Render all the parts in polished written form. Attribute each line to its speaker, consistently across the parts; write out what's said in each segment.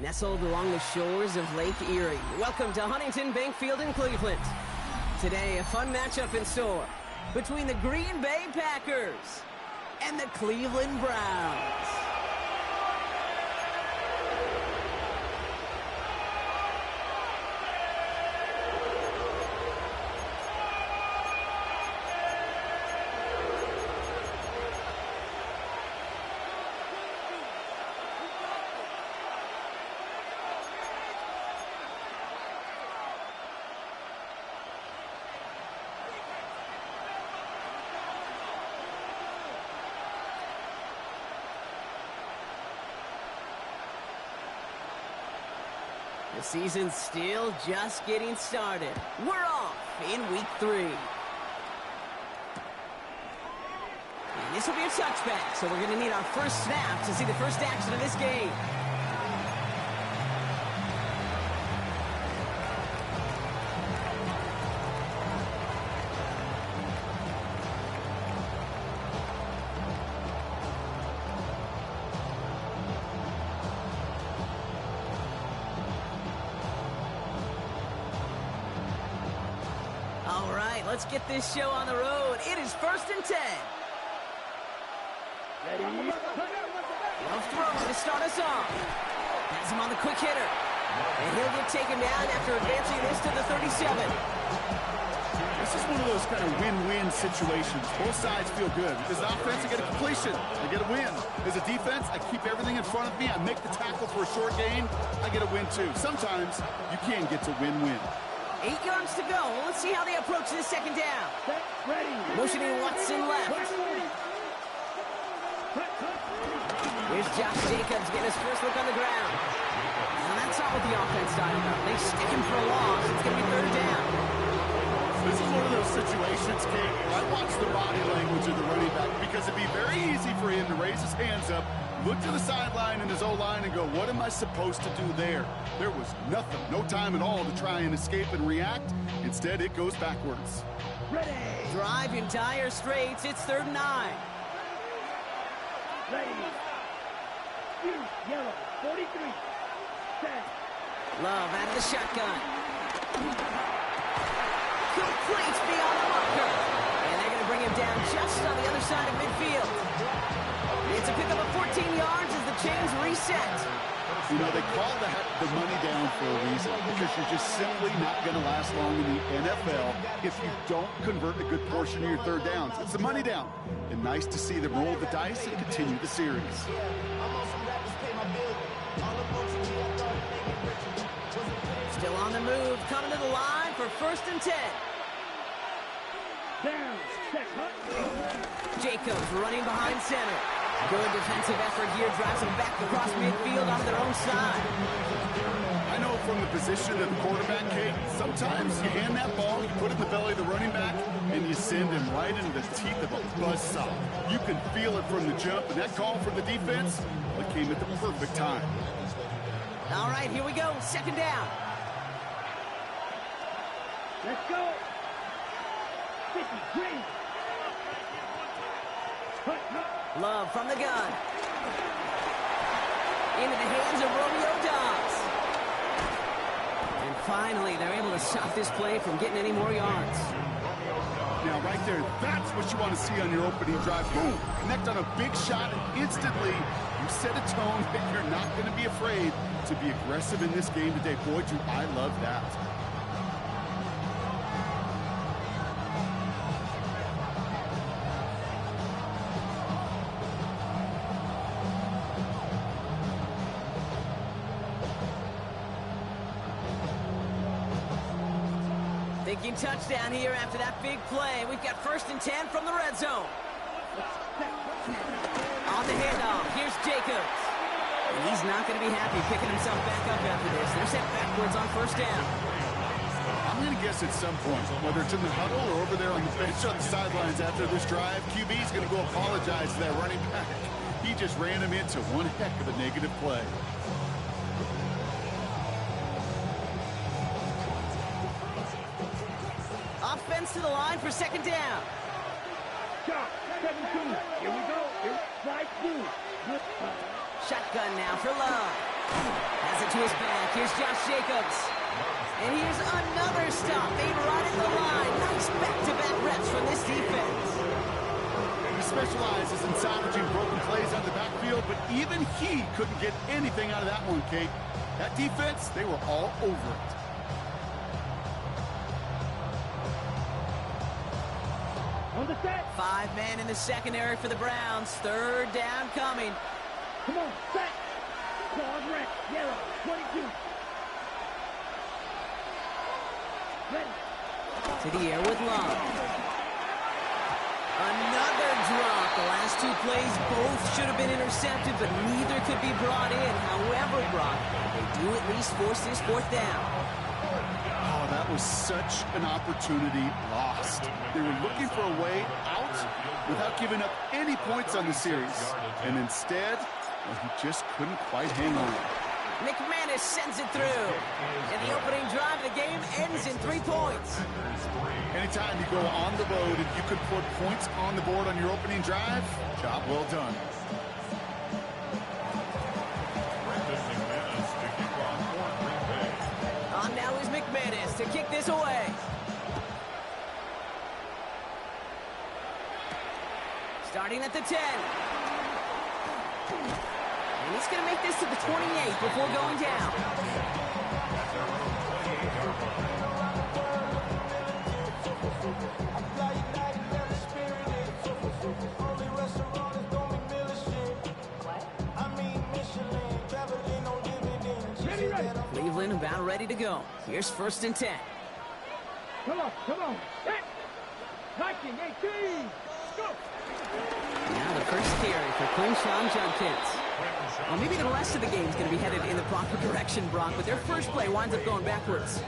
Speaker 1: Nestled along the shores of Lake Erie, welcome to Huntington Bank Field in Cleveland. Today, a fun matchup in store between the Green Bay Packers and the Cleveland Browns. The season's still just getting started. We're off in week 3. And this will be a touchback, so we're going to need our first snap to see the first action of this game. All right, let's get this show on the road. It is 1st and 10. Love throwing to start us off. Has him on the quick hitter. And he'll get taken down after advancing this to the 37.
Speaker 2: This is one of those kind of win-win situations. Both sides feel good. As an offense, I get a completion. I get a win. As a defense, I keep everything in front of me. I make the tackle for a short gain. I get a win, too. Sometimes you can get to win-win.
Speaker 1: 8 yards to go. Let's see how they approach this second down. Motioning Watson left. Here's Josh Jacobs getting his first look on the ground. And that's not what the offense dialed up. They stick him for a loss. It's going to be 3rd down.
Speaker 2: This is one of those situations, Kate, where I watch the body language of the running back because it'd be very easy for him to raise his hands up, look to the sideline in his O-line and go, what am I supposed to do there? There was nothing, no time at all to try and escape and react. Instead, it goes backwards.
Speaker 1: Ready. Drive in dire straits. It's 3rd and 9.
Speaker 3: Ready. Yellow, 43. Set.
Speaker 1: Love out of the shotgun. Complete beyond the marker. And they're going to bring him down just on the other side of midfield. It's a pickup of 14 yards as the chains reset.
Speaker 2: You know, they call the money down for a reason because you're just simply not going to last long in the NFL if you don't convert a good portion of your 3rd downs. It's the money down. And nice to see them roll the dice and continue the series.
Speaker 1: Still on the move, coming to the line for 1st and 10.
Speaker 3: Down, set,
Speaker 1: Jacobs running behind center. Good defensive effort here, drives them back across midfield on their own side.
Speaker 2: I know from the position of the quarterback, Kate, sometimes you hand that ball, you put it in the belly of the running back, and you send him right into the teeth of a buzzsaw. You can feel it from the jump, and that call from the defense, it came at the perfect time.
Speaker 1: All right, here we go, 2nd down.
Speaker 3: Let's go. 50, green.
Speaker 1: Love from the gun. Into the hands of Romeo Dobbs. And finally, they're able to stop this play from getting any more yards.
Speaker 2: Now, right there, that's what you want to see on your opening drive. Boom! Connect on a big shot, and instantly, you set a tone that you're not going to be afraid to be aggressive in this game today. Boy, do I love that.
Speaker 1: Thinking touchdown here after that big play. We've got 1st and 10 from the red zone. On the handoff, here's Jacobs. And he's not going to be happy picking himself back up after this. They're set backwards on 1st down.
Speaker 2: I'm going to guess at some point, whether it's in the huddle or over there on the bench on the sidelines after this drive, QB's going to go apologize to that running back. He just ran him into one heck of a negative play.
Speaker 1: Offense to the line for second down.
Speaker 3: Shot. 7-2. Here we go. Here's slide through.
Speaker 1: Shotgun now for Love. Has it to his back. Here's Josh Jacobs. And here's another stop made right at the line. Nice back-to-back reps from this defense.
Speaker 2: He specializes in salvaging broken plays on the backfield, but even he couldn't get anything out of that one, Kate. That defense, they were all over it.
Speaker 3: On the set.
Speaker 1: 5 men in the secondary for the Browns. Third down coming.
Speaker 3: Come on, set. Claws red. Yellow. 22. Ready.
Speaker 1: To the air with Long. Another drop. The last two plays both should have been intercepted, but neither could be brought in. However, Brock, they do at least force this fourth down.
Speaker 2: Oh, that was such an opportunity lost. They were looking for a way out without giving up any points on the series. And instead, well, he just couldn't quite hang on.
Speaker 1: McManus sends it through. And the opening drive of the game ends in 3 points.
Speaker 2: Anytime you go on the road and you could put points on the board on your opening drive, job well done.
Speaker 1: On now is McManus to kick this away. Starting at the 10. And he's going to make this to the 28 before going down. Cleveland about ready to go. Here's 1st and 10.
Speaker 3: Come on, come on. Set. Hiking, 18. Go.
Speaker 1: Now the first carry for Quinshon Judkins. Well, maybe the rest of the game is going to be headed in the proper direction, Brock, but their first play winds up going backwards.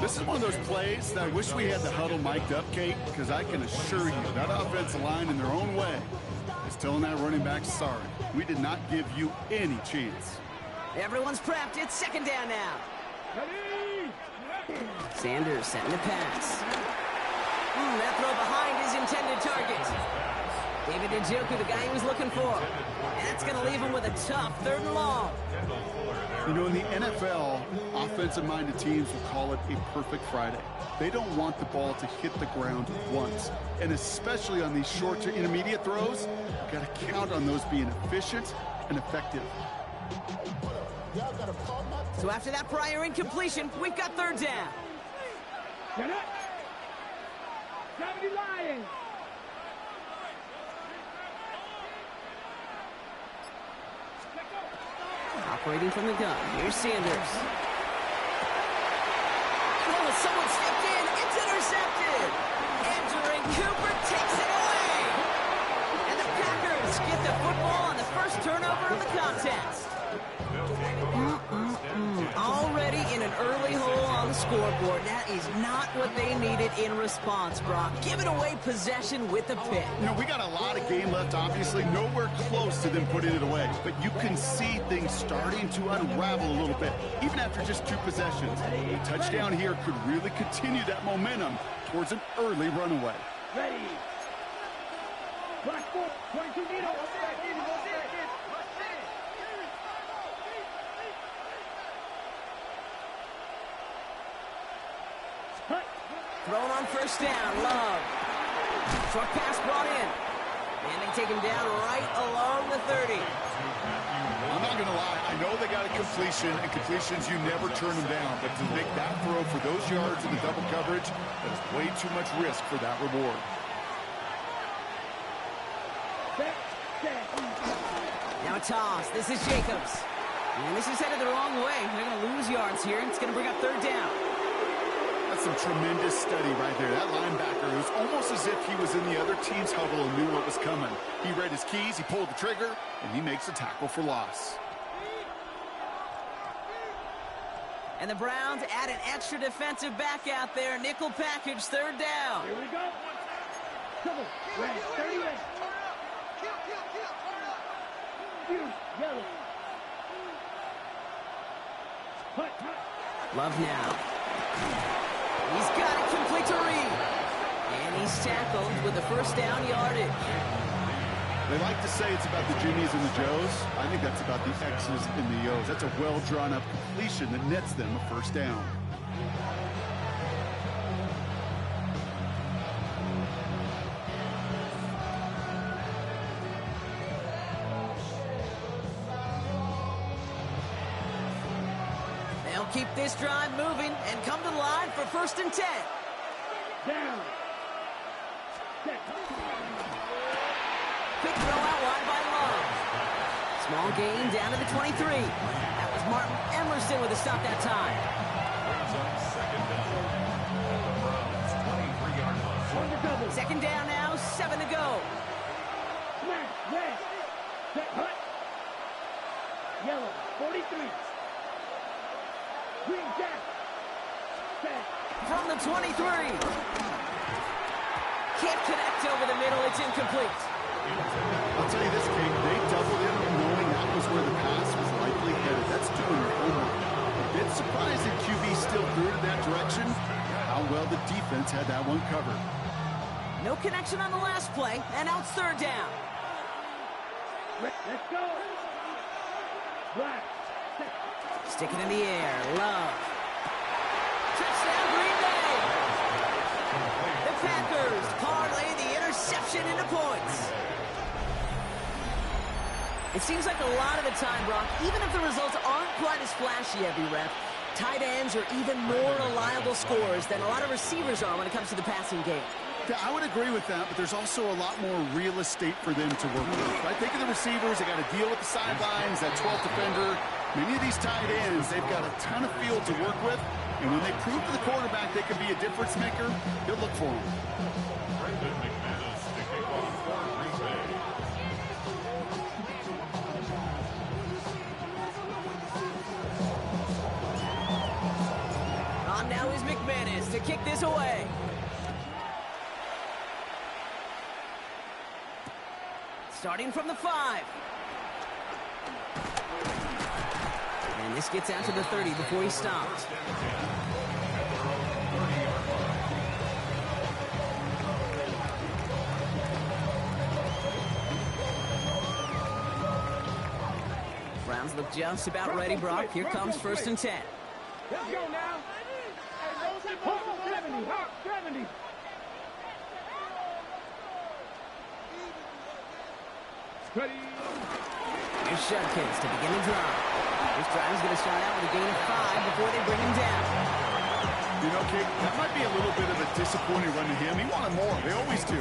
Speaker 2: This is one of those plays that I wish we had the huddle mic'd up, Kate, because I can assure you that offensive line in their own way is telling that running back, sorry, we did not give you any chance.
Speaker 1: Everyone's prepped. It's second down now.
Speaker 3: Ready.
Speaker 1: Sanders setting the pass. That throw behind his intended target. David Njoku, the guy he was looking for. And that's going to leave him with a tough 3rd and long.
Speaker 2: You know, in the NFL, offensive-minded teams will call it a perfect Friday. They don't want the ball to hit the ground once. And especially on these short to intermediate throws, you've got to count on those being efficient and effective.
Speaker 1: So after that prior incompletion, we've got 3rd down.
Speaker 3: Get up. 70 Lions.
Speaker 1: Operating from the gun. Here's Sanders. Oh, someone stepped in. It's intercepted. Andrew Cooper takes it away. And the Packers get the football on the first turnover of the contest. Already in an early hole on the scoreboard. That is not what they needed in response, Brock. Giving away possession with a pick.
Speaker 2: You know, we got a lot of game left, obviously. Nowhere close to them putting it away. But you can see things starting to unravel a little bit, even after just 2 possessions. A touchdown here could really continue that momentum towards an early runaway.
Speaker 3: Ready. Black 4. 22 needle.
Speaker 1: Thrown on first down, Love. Short pass brought in. And they take him down right along the 30.
Speaker 2: I'm not going to lie. I know they got a completion, and completions, you never turn them down. But to make that throw for those yards in the double coverage, that is way too much risk for that reward.
Speaker 1: Now a toss. This is Jacobs. And this is headed the wrong way. They're going to lose yards here, and it's going to bring up 3rd down.
Speaker 2: That's some tremendous study right there. That linebacker, it was almost as if he was in the other team's huddle and knew what was coming. He read his keys, he pulled the trigger, and he makes a tackle for loss.
Speaker 1: And the Browns add an extra defensive back out there. Nickel package, 3rd down.
Speaker 3: Here we go. Trouble. Ready. 30 ready. Refuse. Yellow. Hut, hut.
Speaker 1: Love now. He's got it complete to Reed. And he's tackled with the first down yardage.
Speaker 2: They like to say it's about the Jimmies and the Joes. I think that's about the X's and the O's. That's a well-drawn-up completion that nets them a first down.
Speaker 1: They'll keep this drive moving and come to the line for 1st and 10.
Speaker 3: Down. Set.
Speaker 1: Quick throw out wide by Love. Small gain down to the 23. That was Martin Emerson with a stop that time.
Speaker 3: On the double.
Speaker 1: 2nd down now, 7 to go.
Speaker 3: Smash. Red. Set. Hut. Yellow. 43. Green jack. Set.
Speaker 1: From the 23. Can't connect over the middle, it's incomplete.
Speaker 2: I'll tell you this, Kate, they doubled in knowing that was where the pass was likely headed. That's doing your homework. A bit surprising QB still threw it in that direction. How well the defense had that one covered.
Speaker 1: No connection on the last play, and now it's 3rd down.
Speaker 3: Let's go. Black. Set.
Speaker 1: Stick it in the air, Love. Touchdown, Green Bay. The Packers parlay the interception into points. It seems like a lot of the time, Brock, even if the results aren't quite as flashy every rep, tight ends are even more reliable scorers than a lot of receivers are when it comes to the passing game.
Speaker 2: Yeah, I would agree with that, but there's also a lot more real estate for them to work with. Right? Think of the receivers. They got to deal with the sidelines, that 12th defender. Many of these tight ends, they've got a ton of field to work with, and when they prove to the quarterback they can be a difference maker, he'll look for them.
Speaker 1: On now is McManus to kick this away. Starting from the 5. And this gets out to the 30 before he stopped. Browns look just about ready, Brock. Here comes 1st and 10.
Speaker 3: Let's go now. Hawk 70. Hawk 70. Ready.
Speaker 1: Here's Judkins to begin the drive. This drive is going to start out with a gain of 5 before they bring him down.
Speaker 2: You know, Kate, that might be a little bit of a disappointing run to him. He wanted more. They always do.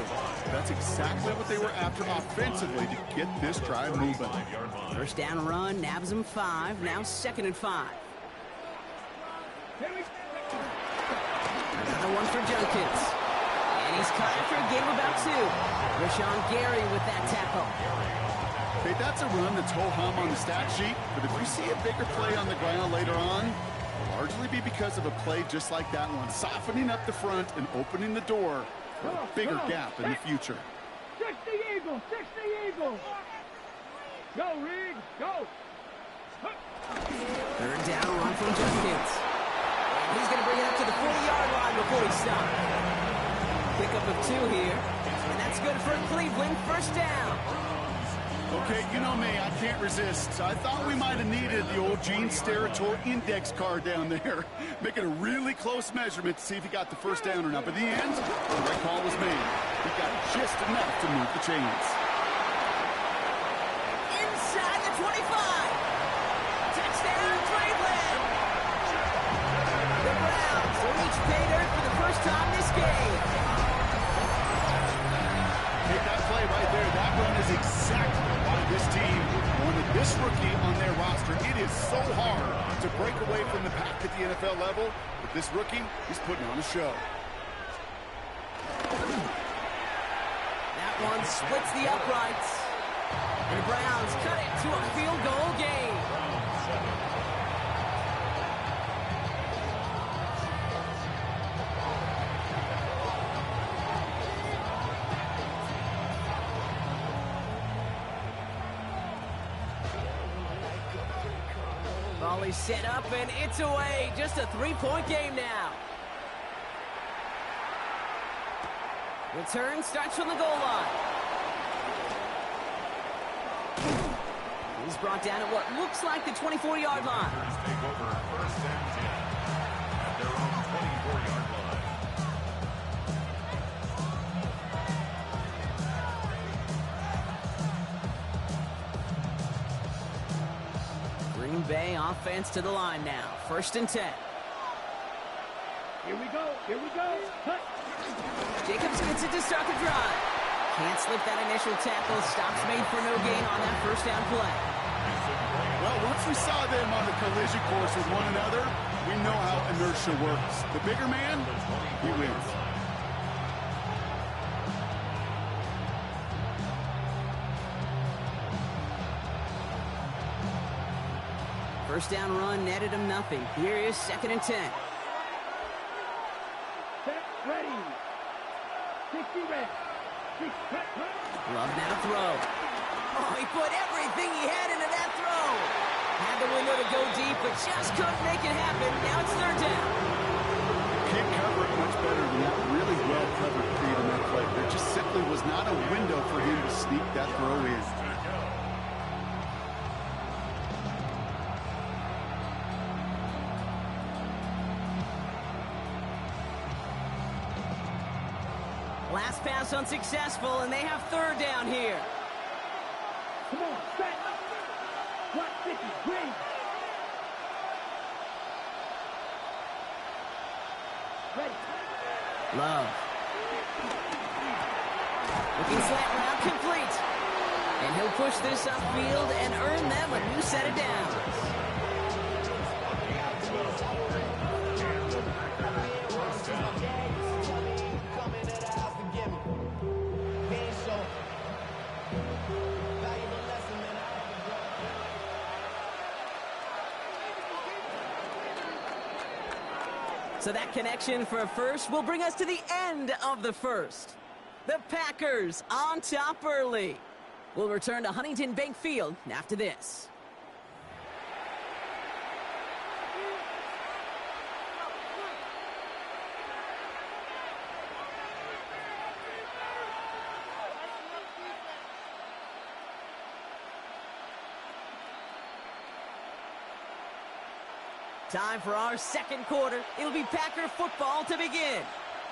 Speaker 2: That's exactly what they were after offensively to get this drive moving.
Speaker 1: 1st down run, nabs him 5. Now 2nd and 5. Another one for Judkins. And he's caught after a gain of about 2. Rashawn Gary with that tackle.
Speaker 2: Okay, that's a run that's ho-hum on the stat sheet, but if you see a bigger play on the ground later on, it'll largely be because of a play just like that one, softening up the front and opening the door for a bigger gap in the future.
Speaker 3: 60 Eagles, 60 Eagles. Go, Reed, go.
Speaker 1: 3rd down run from Judkins. And he's going to bring it up to the 40-yard line before he stops. Pickup of 2 here, and that's good for Cleveland. 1st down.
Speaker 2: Okay, you know me, I can't resist. I thought we might have needed the old Gene Steratore index card down there. Making a really close measurement to see if he got the 1st down or not. But in the end, the right call was made. He got just enough to move the chains.
Speaker 1: Inside the 25. Touchdown, Cleveland. The Browns reach pay dirt for the first time this game.
Speaker 2: Take that play right there. That run is exactly why this team wanted this rookie on their roster. It is so hard to break away from the pack at the NFL level, but this rookie is putting on a show.
Speaker 1: That one splits the uprights. And the Browns cut it to a field goal game. ball is set up, and it's away. Just a three-point game now. Return starts from the goal line. He's brought down at what looks like the 24-yard line.
Speaker 4: Take over first and 10 at their own 24-yard line.
Speaker 1: Green Bay offense to the line now. First and 10.
Speaker 3: Here we go. Here we go. Cut.
Speaker 1: Jacobs gets it to start the drive. Can't slip that initial tackle. Stops made for no gain on that first down play.
Speaker 2: Well, once we saw them on the collision course with one another, we know how inertia works. The bigger man, he wins.
Speaker 1: First down run netted him nothing. Here is second and 10.
Speaker 3: Set. Ready. 60 red.
Speaker 1: Love now throw. Oh, he put everything he had into that throw. Had the window to go deep, but just couldn't make it happen. Now it's third down.
Speaker 2: Can't cover it much better than that really well-covered feed in that play. There just simply was not a window for him to sneak that throw in.
Speaker 1: Last pass unsuccessful, and they have third down here.
Speaker 3: Come on, set. Watch 50, green. Ready.
Speaker 1: Love. Looking slant route complete. And he'll push this upfield and earn them a new set of downs. So that connection for a first will bring us to the end of the first. The Packers on top early. We'll return to Huntington Bank Field after this. Time for our second quarter. It'll be Packer football to begin.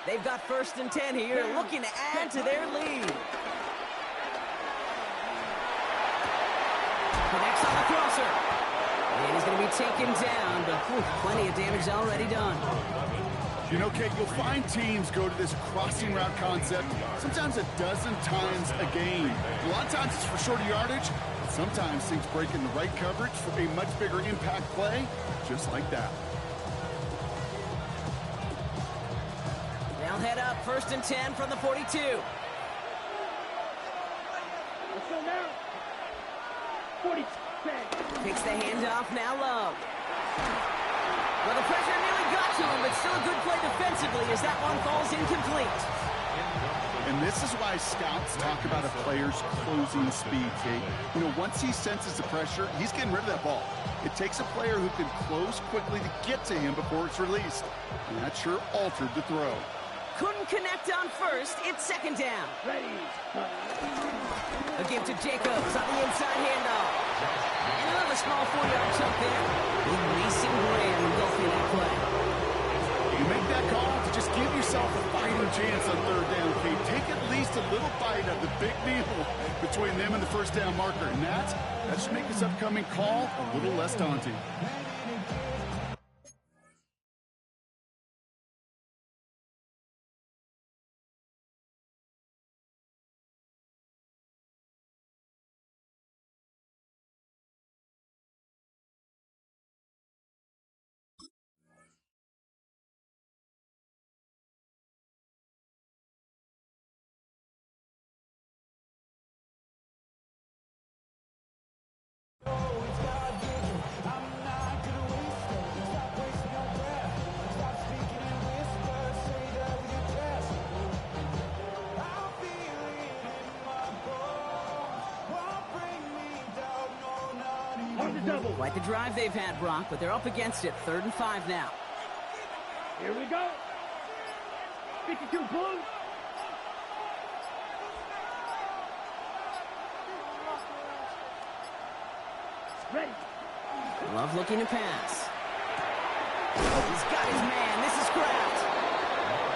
Speaker 1: They've got first and 10 here, looking to add to their lead. Connects on the crosser. And he's going to be taken down, but plenty of damage already done.
Speaker 2: You know, Kate, you'll find teams go to this crossing route concept sometimes a dozen times a game. A lot of times it's for shorter yardage. Sometimes things break in the right coverage for a much bigger impact play, just like that.
Speaker 1: They'll head up first and 10 from the 42.
Speaker 3: Let's go now. 40.
Speaker 1: Takes the handoff, now Love. Well, the pressure nearly got to him, but still a good play defensively as that one falls incomplete.
Speaker 2: And this is why scouts talk about a player's closing speed, Kate. You know, once he senses the pressure, he's getting rid of that ball. It takes a player who can close quickly to get to him before it's released. And that sure altered the throw.
Speaker 1: Couldn't connect on first. It's second down.
Speaker 3: Ready.
Speaker 1: A give to Jacobs on the inside handoff. And another small 4-yard chunk there. Big Mason Graham engulfing that play.
Speaker 2: You make that call to just give yourself a fighting chance on third down, Kate. Take at least a little bite of the big deal between them and the first down marker. And that should make this upcoming call a little less daunting.
Speaker 1: Quite the drive they've had, Brock, but they're up against it. 3rd and 5 now.
Speaker 3: Here we go. 52 blue. Ready.
Speaker 1: Love looking to pass. He's got his man. This is Kraft.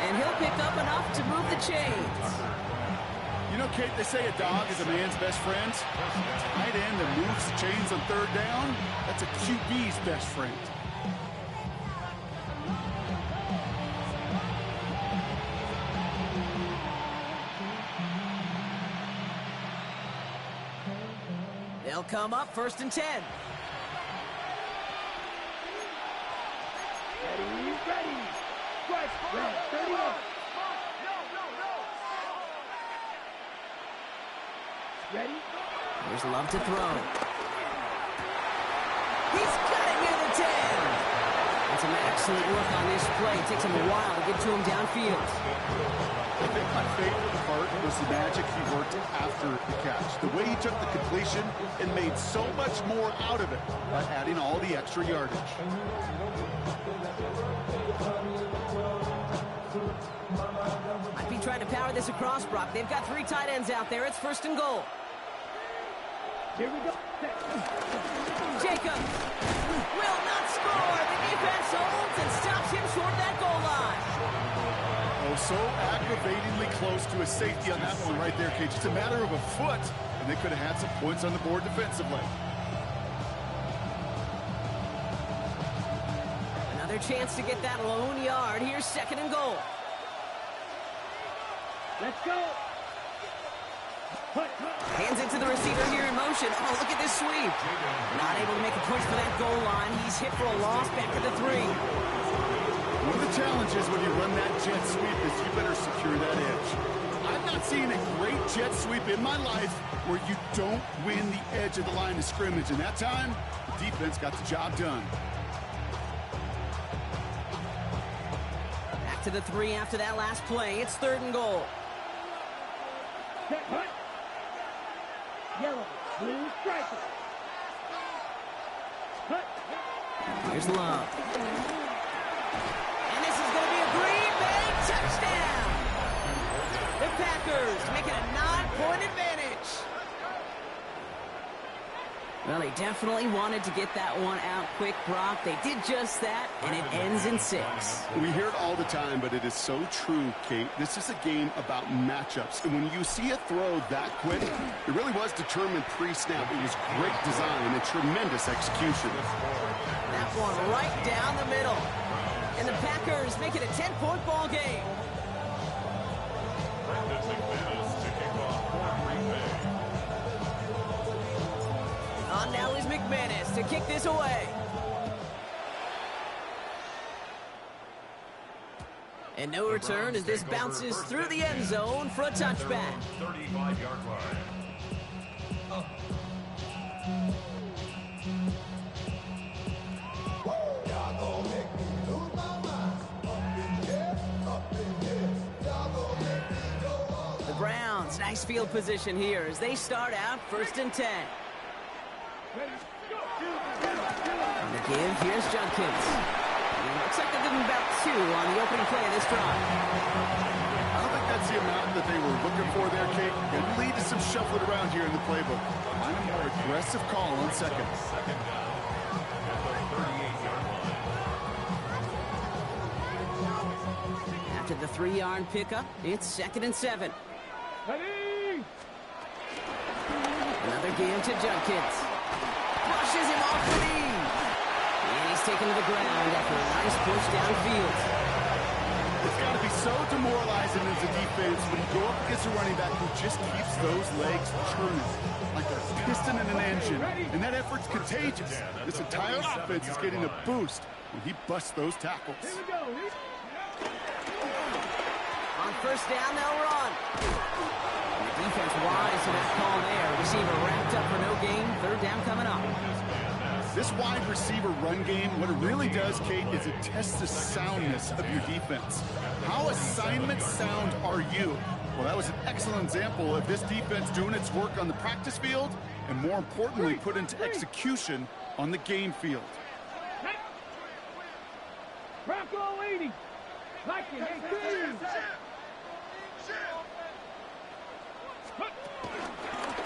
Speaker 1: And he'll pick up enough to move the chains.
Speaker 2: You know, Kate, they say a dog is a man's best friend. Tight end that moves the chains on 3rd down, that's a QB's best friend.
Speaker 1: They'll come up 1st and 10.
Speaker 3: Ready. Strike. Red. 31. Ready.
Speaker 1: There's Love to throw. He's got it near the 10. And some excellent work on this play. It takes him a while to get to him downfield.
Speaker 2: I think my favorite part was the magic he worked after the catch. The way he took the completion and made so much more out of it by adding all the extra yardage.
Speaker 1: Might be trying to power this across, Brock. They've got 3 tight ends out there. It's 1st and goal.
Speaker 3: Here we go.
Speaker 1: Jacobs will not score. The defense holds and stops him short of that goal line.
Speaker 2: Oh, so aggravatingly close to a safety on that one right there, Kate. Just a matter of a foot, and they could have had some points on the board defensively.
Speaker 1: Another chance to get that lone yard. Here's 2nd and goal.
Speaker 3: Let's go.
Speaker 1: Hands it to the receiver here in motion. Oh, look at this sweep. Not able to make a push for that goal line. He's hit for a loss back to the 3.
Speaker 2: One of the challenges when you run that jet sweep is you better secure that edge. I've not seen a great jet sweep in my life where you don't win the edge of the line of scrimmage. And that time, the defense got the job done.
Speaker 1: Back to the 3 after that last play. It's 3rd and goal.
Speaker 3: Set, hut. Yellow, blue, striker. Hut.
Speaker 1: Here's Love. And this is going to be a Green Bay touchdown. The Packers make it a 9-point advantage. Well, they definitely wanted to get that one out quick, Brock. They did just that, and it ends in 6.
Speaker 2: We hear it all the time, but it is so true, Kate. This is a game about matchups. And when you see a throw that quick, it really was determined pre-snap. It was great design and tremendous execution.
Speaker 1: That one right down the middle. And the Packers make it a 10-point ball game. On now is McManus to kick this away. And no return as this bounces through the end zone for a touchback.
Speaker 4: 35-yard line.
Speaker 1: The Browns, nice field position here as they start out 1st and 10. On the give, here's Judkins. Looks like they're giving about 2 on the opening play of this drive.
Speaker 2: I don't think that's the amount that they were looking for there, Kate. It will lead to some shuffling around here in the playbook. Find a more aggressive call on 2nd.
Speaker 4: Second down at the 38-yard line.
Speaker 1: After the 3-yard pickup, it's 2nd and 7.
Speaker 3: Ready.
Speaker 1: Another give to Judkins. Brushes him off the knee. And he's taken to the ground after a nice push downfield.
Speaker 2: It's got to be so demoralizing as a defense when you go up against a running back who just keeps those legs churning like a piston in an engine. And that effort's contagious. This entire offense is getting a boost when he busts those tackles.
Speaker 3: Here we go.
Speaker 1: On 1st down, they'll run. And the defense wise to that call there. Receiver wrapped up for no gain. 3rd down coming up.
Speaker 2: This wide receiver run game, what it really does, Kate, is it tests the soundness of your defense. How assignment sound are you? Well, that was an excellent example of this defense doing its work on the practice field and more importantly, put into execution on the game field.
Speaker 3: Bronco 80. Viking 18.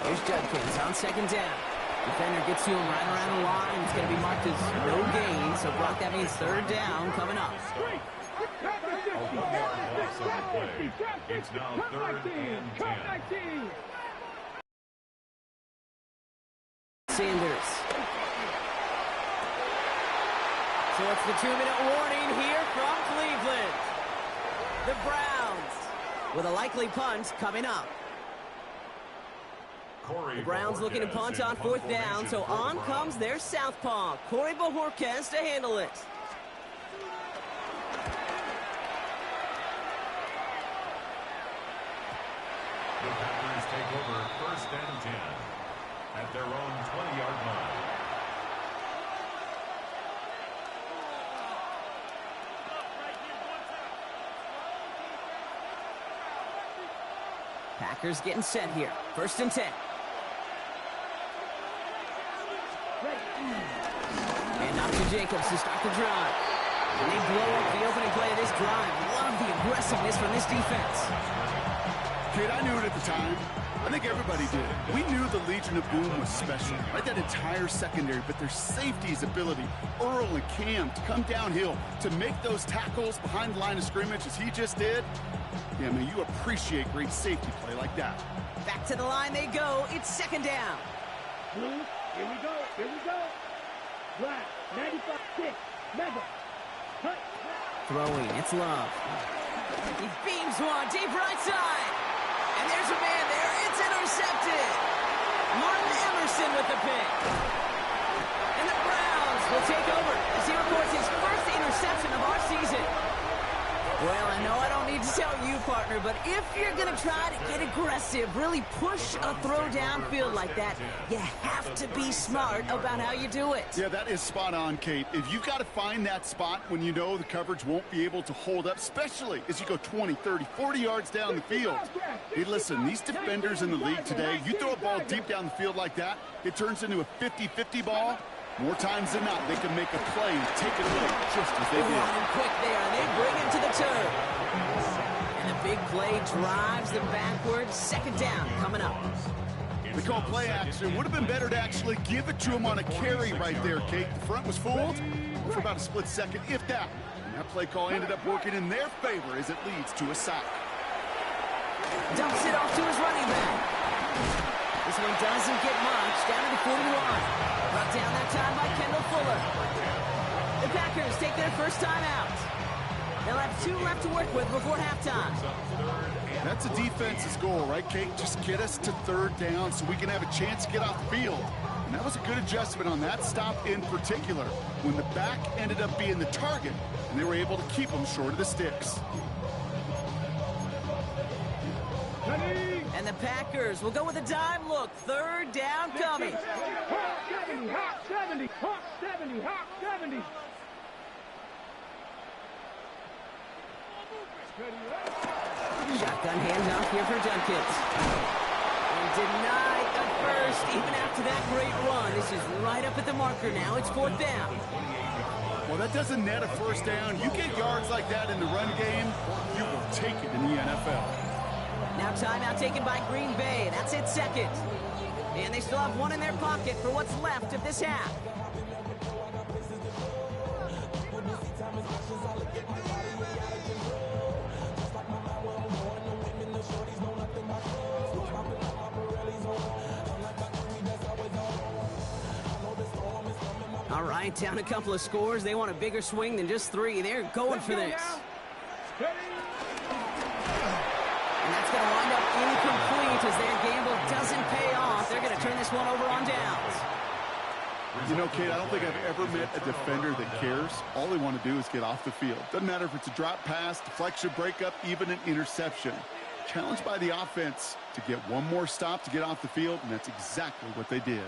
Speaker 1: Here's Judkins on second down. Defender gets to him right around the line. It's going to be marked as no gain. So, Brock, that means third down coming up.
Speaker 4: It's now 3rd and 10.
Speaker 1: Sanders. So it's the 2-minute warning here from Cleveland. The Browns with a likely punt coming up. The Browns looking to punt on 4th down, so on comes their southpaw, Corey Bojorquez, to handle it.
Speaker 4: The Packers take over 1st and 10 at their own 20-yard line.
Speaker 1: Packers getting set here. 1st and 10. And up to Jacobs to start the drive. And they blow up the opening play of this drive. Love the aggressiveness from this defense.
Speaker 2: Kid, I knew it at the time. I think everybody did. We knew the Legion of Boom was special, right? That entire secondary, but their safety's ability, Earl and Cam, to come downhill, to make those tackles behind the line of scrimmage as he just did. Yeah, man, you appreciate great safety play like that.
Speaker 1: Back to the line they go. It's 2nd down.
Speaker 3: Blue, here we go, here we go. Black, 95-6, mega. Cut.
Speaker 1: Throwing, it's Love. He beams one, deep right side. And there's a man there. It's intercepted. Martin Emerson with the pick. And the Browns will take over as he records his first interception of our season. Well, I know I don't need to tell you, partner, but if you're going to try to get aggressive, really push a throw downfield like that, you have to be smart about how you do it.
Speaker 2: Yeah, that is spot on, Kate. If you've got to find that spot when you know the coverage won't be able to hold up, especially as you go 20, 30, 40 yards down the field. Hey, listen, these defenders in the league today, you throw a ball deep down the field like that, it turns into a 50-50 ball. More times than not, they can make a play and take it away just as they did.
Speaker 1: Running quick there, and they bring him to the turn. And the big play drives them backwards. 2nd down coming up.
Speaker 2: They call play action. Would have been better to actually give it to him on a carry right there, Kate. The front was fooled for about a split second, if that. And that play call ended up working in their favor as it leads to a sack.
Speaker 1: Dumps it off to his running back. This one doesn't get much. Down to the 41. Brought down that time by Kendall Fuller. The Packers take their first time out. They'll have 2 left to work with before halftime.
Speaker 2: That's a defense's goal, right, Kate? Just get us to 3rd down so we can have a chance to get off the field. And that was a good adjustment on that stop in particular, when the back ended up being the target, and they were able to keep them short of the sticks.
Speaker 1: And the Packers will go with a dime look. 3rd down coming.
Speaker 3: Hawk 70, Hawk 70, Hawk 70, Hawk 70.
Speaker 1: Shotgun handoff here for Judkins. And denied at first, even after that great run. This is right up at the marker now. It's 4th down.
Speaker 2: Well, that doesn't net a 1st down. You get yards like that in the run game, you will take it in the NFL.
Speaker 1: Now timeout taken by Green Bay. That's it, 2nd. And they still have 1 in their pocket for what's left of this half. All right, down a couple of scores. They want a bigger swing than just 3. They're going for this. And that's going to wind up incomplete as their gamble doesn't pay off. They're going to turn this one over on downs.
Speaker 2: You know, Kate, I don't think I've ever met a defender that cares. All they want to do is get off the field. Doesn't matter if it's a drop pass, deflection, breakup, even an interception. Challenged by the offense to get one more stop to get off the field, and that's exactly what they did.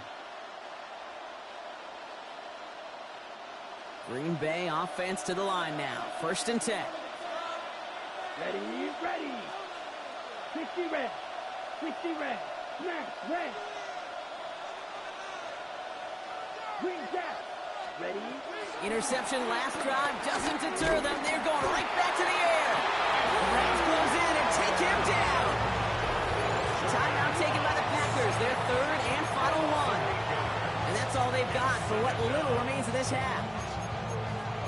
Speaker 1: Green Bay offense to the line now. 1st and 10.
Speaker 3: Ready, ready. 60 red. 60 red. Snap, red. Green down. Ready?
Speaker 1: Interception last drive doesn't deter them. They're going right back to the air. The Rams close in and take him down. Timeout taken by the Packers, their third and final one. And that's all they've got for what little remains of this half.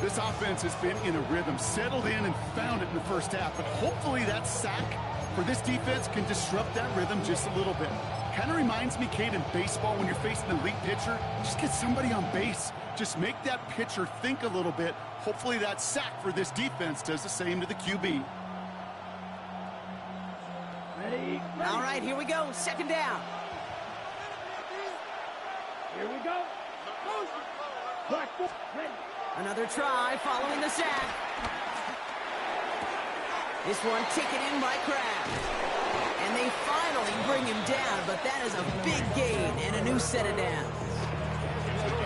Speaker 2: This offense has been in a rhythm, settled in and found it in the first half. But hopefully that sack for this defense can disrupt that rhythm just a little bit. Kind of reminds me, Kate, in baseball when you're facing an elite pitcher, just get somebody on base. Just make that pitcher think a little bit. Hopefully that sack for this defense does the same to the QB.
Speaker 3: Ready?
Speaker 1: All right, here we go. Second down.
Speaker 3: Here we go. Black foot. Ready.
Speaker 1: Another try following the sack. This one taken in by Kraft. And they finally bring him down, but that is a big gain and a new set of downs.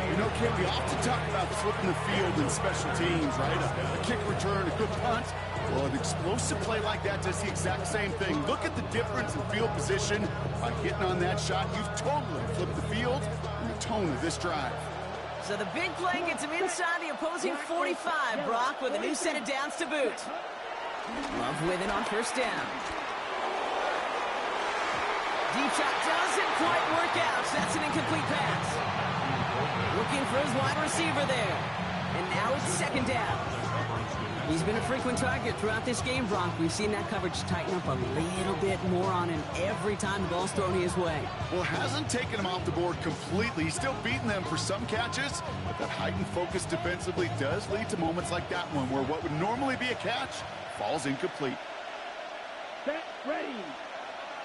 Speaker 2: You know, Kate, we often talk about flipping the field in special teams, right? A kick return, a good punt. Well, an explosive play like that does the exact same thing. Look at the difference in field position. By hitting on that shot, you've totally flipped the field and the tone of this drive.
Speaker 1: So the big play gets him inside the opposing 45, Brock, with a new set of downs to boot. Love with it on first down. Deep shot doesn't quite work out. That's an incomplete pass. Looking for his wide receiver there. And now it's second down. He's been a frequent target throughout this game, Brock. We've seen that coverage tighten up a little bit more on him every time the ball's thrown his way.
Speaker 2: Well, hasn't taken him off the board completely. He's still beating them for some catches, but that heightened focus defensively does lead to moments like that one where what would normally be a catch falls incomplete.
Speaker 3: Set. Ready.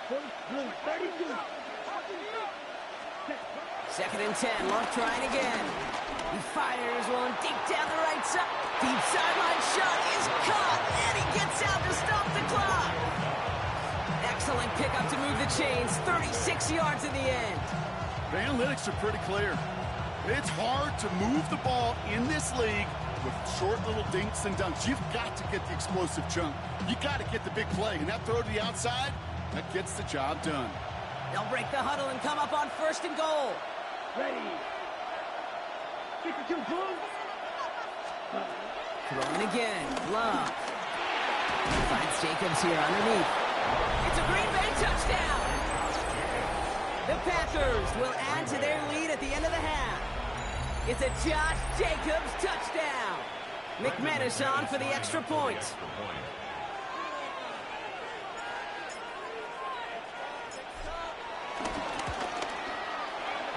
Speaker 3: 32.
Speaker 1: Second and 10. Love trying again. He fires one deep down the right side. Deep sideline shot is caught, and he gets out to stop the clock. Excellent pickup to move the chains. 36 yards in the end.
Speaker 2: The analytics are pretty clear. It's hard to move the ball in this league with short little dinks and dunks. You've got to get the explosive chunk. You got to get the big play, and that throw to the outside, that gets the job done.
Speaker 1: They'll break the huddle and come up on first and goal.
Speaker 3: Ready. 52 boom.
Speaker 1: Throwing again. Love. Finds Jacobs here underneath. It's a Green Bay touchdown. The Packers will add to their lead at the end of the half. It's a Josh Jacobs touchdown. McManus on for the extra point.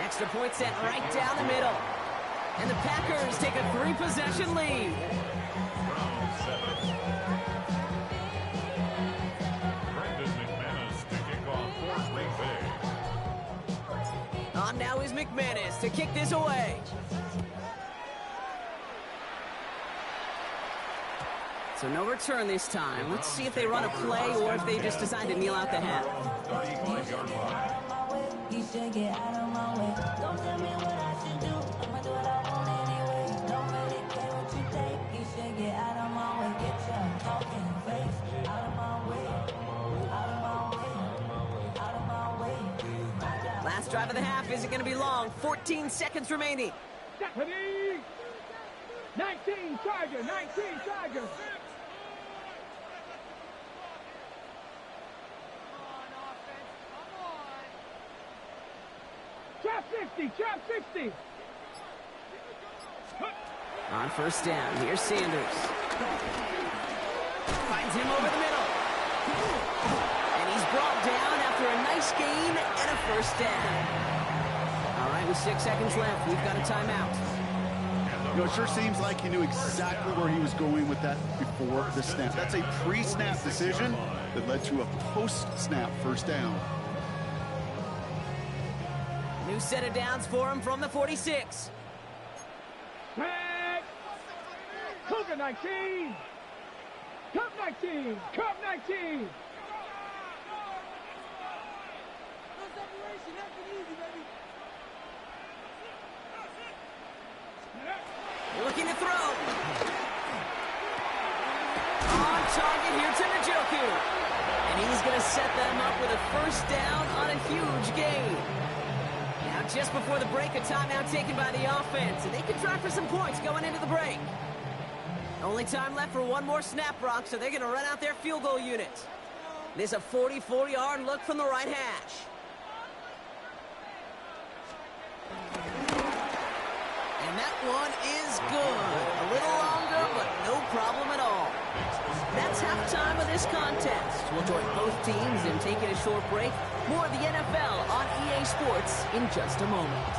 Speaker 1: Extra point sent right down the middle. And the Packers take a 3-possession lead.
Speaker 4: Round 7. Brandon McManus to kick off for Green Bay.
Speaker 1: On now is McManus to kick this away. So no return this time. Let's see if they run a play or if they just decide to kneel out the half.
Speaker 4: 35-yard line.
Speaker 5: You should get out of my way. Don't tell me what I should do. I'ma do what I want anyway. Don't really care what you think. You should get out of my way. Get your talking face out of my way. Out of my way. Out of my way.
Speaker 1: Last drive of the half isn't going to be long. 14 seconds remaining.
Speaker 3: Ready. 19 Charger. 19 Charger. Trap 60. Trap 60.
Speaker 1: On first down, here's Sanders. Finds him over the middle. And he's brought down after a nice gain and a first down. All right, with 6 seconds left, we've got a timeout.
Speaker 2: You know, it sure seems like he knew exactly where he was going with that before the snap. That's a pre-snap decision that led to a post-snap first down.
Speaker 1: New set of downs for him from the 46.
Speaker 3: Tag. Cougar 19. Cup 19. Cup 19.
Speaker 1: Looking to throw. On target here to Njoku. And he's going to set them up with a first down on a huge gain. Now Just before the break, a timeout taken by the offense, and they can try for some points going into the break. Only time left for one more snap, Brock, so they're going to run out their field goal unit. This is a 44-yard look from the right hash. And that one is good. A little longer, but no problem at all. That's halftime of this contest. We'll join both teams in taking a short break. More of the NFL on EA Sports in just a moment.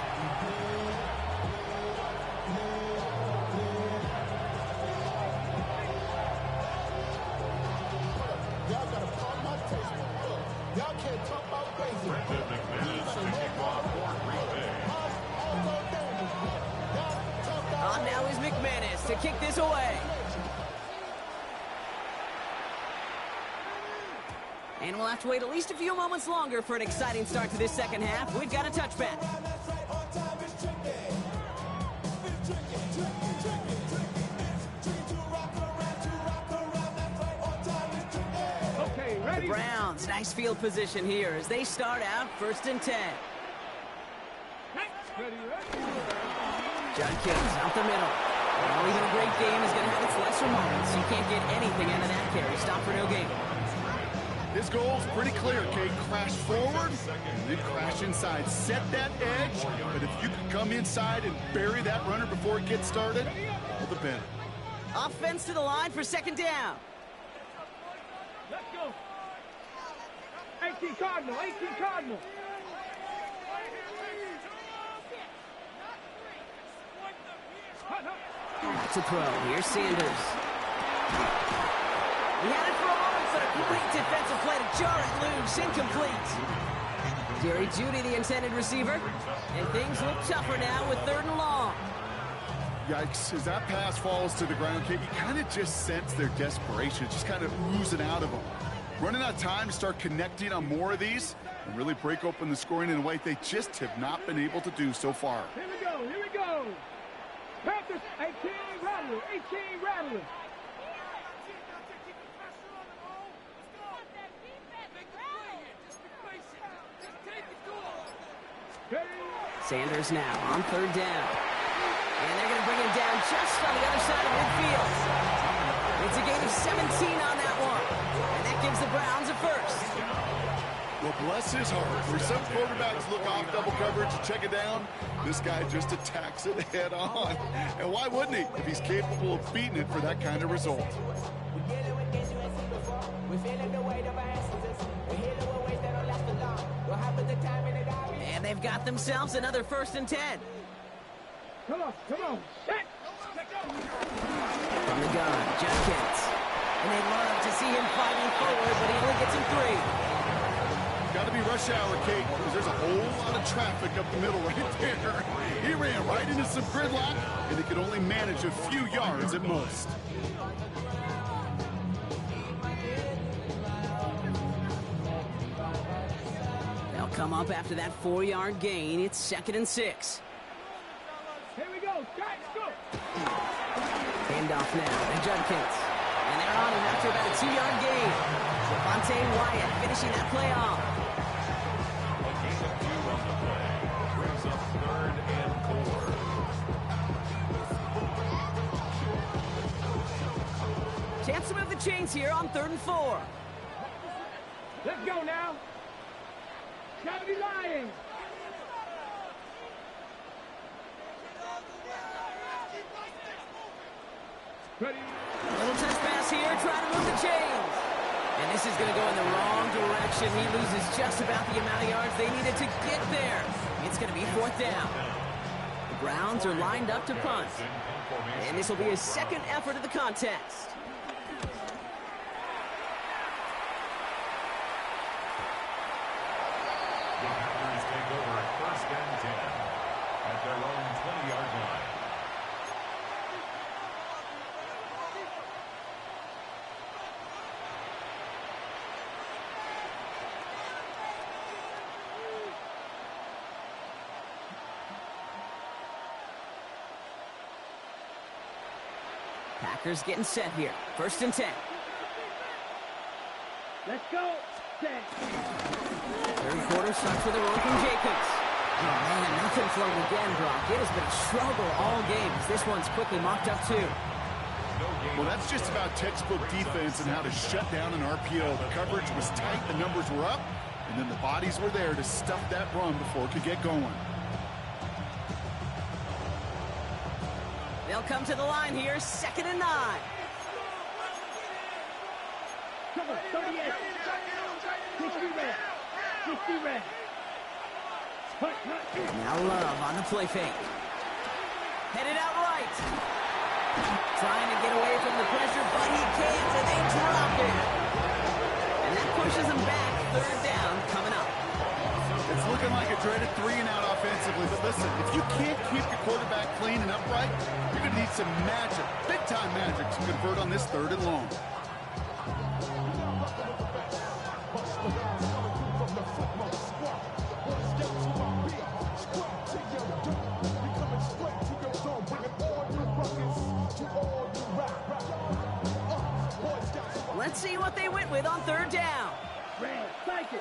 Speaker 1: On now is McManus to kick this away. And we'll have to wait at least a few moments longer for an exciting start to this second half. We've got a touchback.
Speaker 3: Okay, ready?
Speaker 1: The Browns, nice field position here as they start out 1st and 10.
Speaker 3: Ready, ready.
Speaker 1: Judkins out the middle. Well, even a great game is going to have its lesser moments. You can't get anything out of that carry. Stop for no gain.
Speaker 2: His goal's pretty clear, Kate. Crash forward and then crash inside. Set that edge, but if you can come inside and bury that runner before it gets started, all the better.
Speaker 1: Offense to the line for 2nd down.
Speaker 3: Let's go. 18 Cardinal, 18 Cardinal.
Speaker 1: To throw. Here's Sanders. He had it for a moment, but a great defensive play to jar it loose. Incomplete. Jerry Jeudy, the intended receiver. And things look tougher now with 3rd and long.
Speaker 2: Yikes, as that pass falls to the ground, Kate, you kind of just sense their desperation, just kind of oozing out of them. Running out of time to start connecting on more of these and really break open the scoring in a way they just have not been able to do so far.
Speaker 3: Here we go, here we go. Panthers, 18 rattling, 18 rattling.
Speaker 1: Sanders now on 3rd down. And they're going to bring him down just on the other side of midfield. It's a gain of 17 on that one. And that gives the Browns a 1st.
Speaker 2: Well, bless his heart. Where some quarterbacks look off double coverage and check it down, this guy just attacks it head on. And why wouldn't he if he's capable of beating it for that kind of result?
Speaker 1: And they've got themselves another 1st and 10.
Speaker 3: Come on, come on. Set.
Speaker 1: From the gun, Judkins. And they love to see him fighting forward, but he only gets him 3.
Speaker 2: Got to be rush hour, Kate, because there's a whole lot of traffic up the middle right there. He ran right into some gridlock, and he could only manage a few yards at most.
Speaker 1: They'll come up after that 4-yard gain. It's 2nd and 6.
Speaker 3: Here we go. Guys, go.
Speaker 1: Handoff now to Judkins. And they're on him after about a 2-yard gain. Devontae Wyatt finishing that play off.
Speaker 4: A gain of 2 on the play. Brings up 3rd and 4.
Speaker 1: Chance to move the chains here on 3rd and 4.
Speaker 3: Let's go now. Gotta be lying. Ready.
Speaker 1: Little touch pass here, trying to move the chains. And this is going to go in the wrong direction. He loses just about the amount of yards they needed to get there. It's going to be 4th down. The Browns are lined up to punt. And this will be his 2nd effort of the contest.
Speaker 4: The Packers take over at 1st and 10 at their own 20-yard line.
Speaker 1: Packers getting set here. 1st and 10.
Speaker 3: Let's go. Set.
Speaker 1: 3rd quarter starts with a roll from Jacobs. Oh, man, nothing flowing again, Brock. It has been a struggle all game. This one's quickly mocked up, too.
Speaker 2: Well, that's just about textbook defense and how to shut down an RPO. The coverage was tight, the numbers were up, and then the bodies were there to stuff that run before it could get going.
Speaker 1: They'll come to the line here, 2nd and 9.
Speaker 3: Cover, 38. 60 red. 60 red.
Speaker 1: Now Love on the play fake. Headed out right. Trying to get away from the pressure, but he can't, and they drop it. And that pushes him back. 3rd down coming up.
Speaker 2: It's looking like a dreaded 3-and-out offensively, but listen, if you can't keep your quarterback clean and upright, you're going to need some magic, big-time magic to convert on this 3rd and long.
Speaker 1: Let's see what they went with on 3rd down.
Speaker 3: Red, cycle.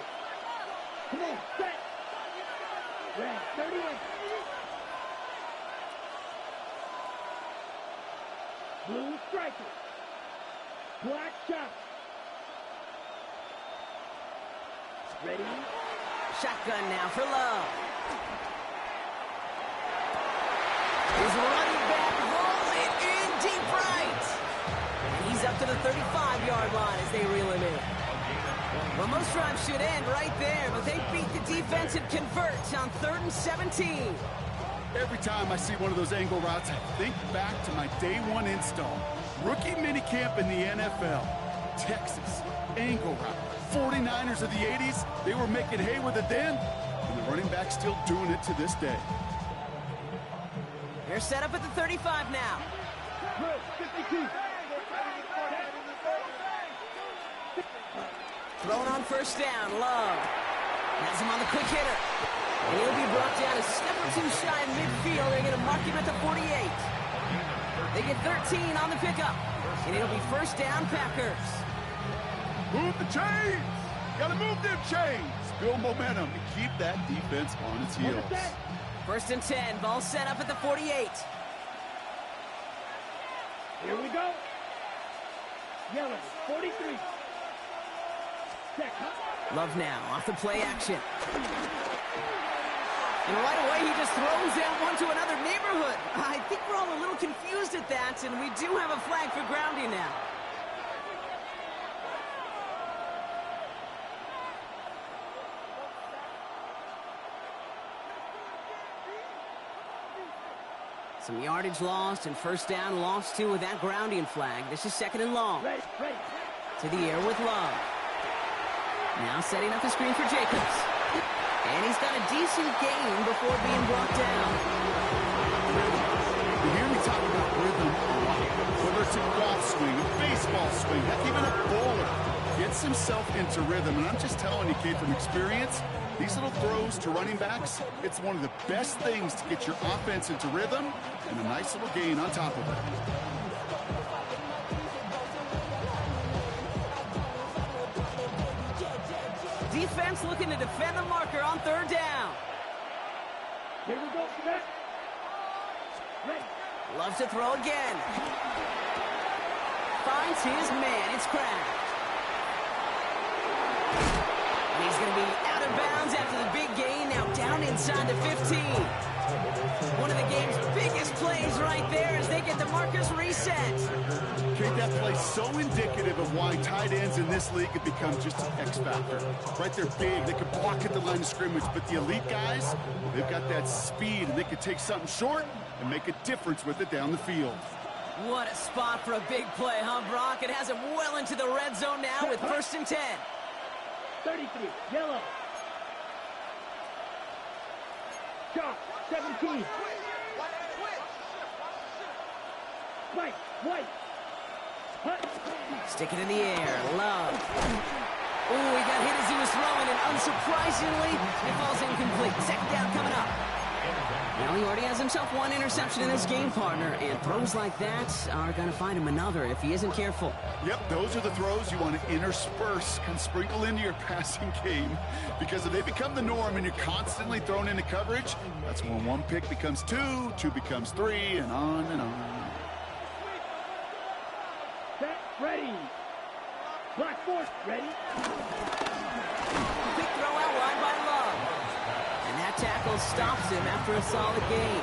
Speaker 3: Come on, set. Red, 38. Blue striker. Black shot. Ready?
Speaker 1: Shotgun now for Love. His running back rolls it in deep right. And he's up to the 35-yard line as they reel him in. Well, most drives should end right there, but they beat the defense and convert on 3rd and 17.
Speaker 2: Every time I see one of those angle routes, I think back to my day 1 install. Rookie minicamp in the NFL. Texas, angle route. 49ers of the 80s, they were making hay with it then, and the running back's still doing it to this day.
Speaker 1: They're set up at the 35 now.
Speaker 3: Good, 52.
Speaker 1: Throwing on 1st down, Love. Has him on the quick hitter. And he'll be brought down a step or 2 shy of midfield. They're going to mark him at the 48. They get 13 on the pickup. And it'll be 1st down, Packers.
Speaker 2: Move the chains! Gotta move them chains! Build momentum and keep that defense on its heels.
Speaker 1: 1st and 10, ball set up at the 48.
Speaker 3: Here we go. Yellow, 43. Check.
Speaker 1: Love now, off the play action. And right away, he just throws that one to another neighborhood. I think we're all a little confused at that, and we do have a flag for grounding now. Some yardage lost and 1st down lost too with that grounding flag. This is 2nd and long.
Speaker 3: Ready.
Speaker 1: To the air with Love. Now setting up the screen for Jacobs. And he's got a decent gain before being brought down.
Speaker 2: You hear me talk about rhythm a lot. Whether it's a golf swing, a baseball swing, heck, even a bowler gets himself into rhythm. And I'm just telling you, kid, from experience, these little throws to running backs, it's one of the best things to get your offense into rhythm and a nice little gain on top of it.
Speaker 1: Defense looking to defend the marker on 3rd down.
Speaker 3: Here we go. Set. Ready.
Speaker 1: Loves to throw again. Finds his man. It's cracked. And he's going to be out of bounds after the big gain. Now down inside the 15. One of the game's biggest plays right there as they get the markers reset.
Speaker 2: Okay, that play's so indicative of why tight ends in this league have become just an X factor. Right, they're big, they can block at the line of scrimmage, but the elite guys, they've got that speed, and they can take something short and make a difference with it down the field.
Speaker 1: What a spot for a big play, huh, Brock? It has him well into the red zone now with 1st and 10.
Speaker 3: 33, yellow. Shot, 17. White.
Speaker 1: Stick it in the air. Love. Oh, he got hit as he was throwing, and unsurprisingly, it falls incomplete. 2nd down coming up. Well, he already has himself one interception in this game, partner, and throws like that are going to find him another if he isn't careful.
Speaker 2: Yep, those are the throws you want to intersperse, kind of sprinkle into your passing game, because if they become the norm and you're constantly thrown into coverage, that's when one pick becomes two, two becomes three, and on and on.
Speaker 3: Set, ready. Black force, ready.
Speaker 1: Quick throw out wide by Love. And that tackle stops him after a solid gain.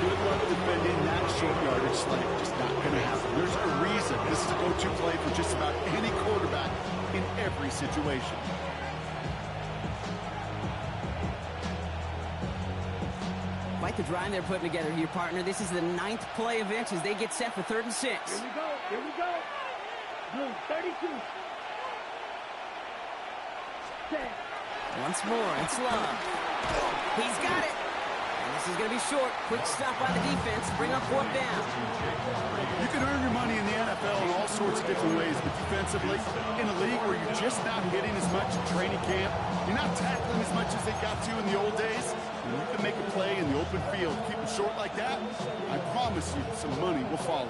Speaker 2: Good luck defending that short yardage slant. Just not going to happen. There's a reason this is a go-to play for just about any quarterback in every situation.
Speaker 1: Quite the drive they're putting together here, partner. This is the 9th play of inch as they get set for 3rd and 6.
Speaker 3: Here we go, here we go. Blue, 32. Set.
Speaker 1: Once more, it's Love. He's got it. And this is going to be short. Quick stop by the defense. Bring up 4th down.
Speaker 2: You can earn your money in the NFL in all sorts of different ways, but defensively, in a league where you're just not hitting as much in training camp, you're not tackling as much as they got to in the old days, and you can make a play in the open field. Keep it short like that, I promise you some money will follow.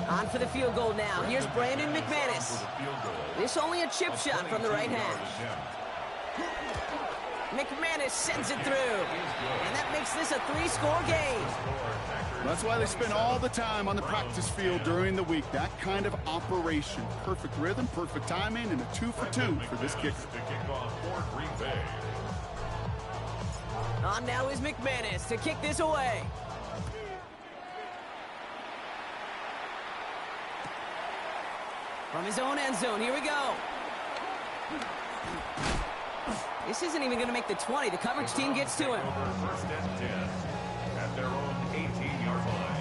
Speaker 1: On for the field goal now. Here's Brandon McManus. This only a chip shot from the right hash. McManus sends it through. And that makes this a 3-score game.
Speaker 2: That's why they spend all the time on the practice field during the week. That kind of operation. Perfect rhythm, perfect timing, and a 2-for-2 for this kicker.
Speaker 1: On now is McManus to kick this away. From his own end zone, here we go. This isn't even going to make the 20. The coverage team gets to him.
Speaker 4: 1st and 10 at their own 18-yard line.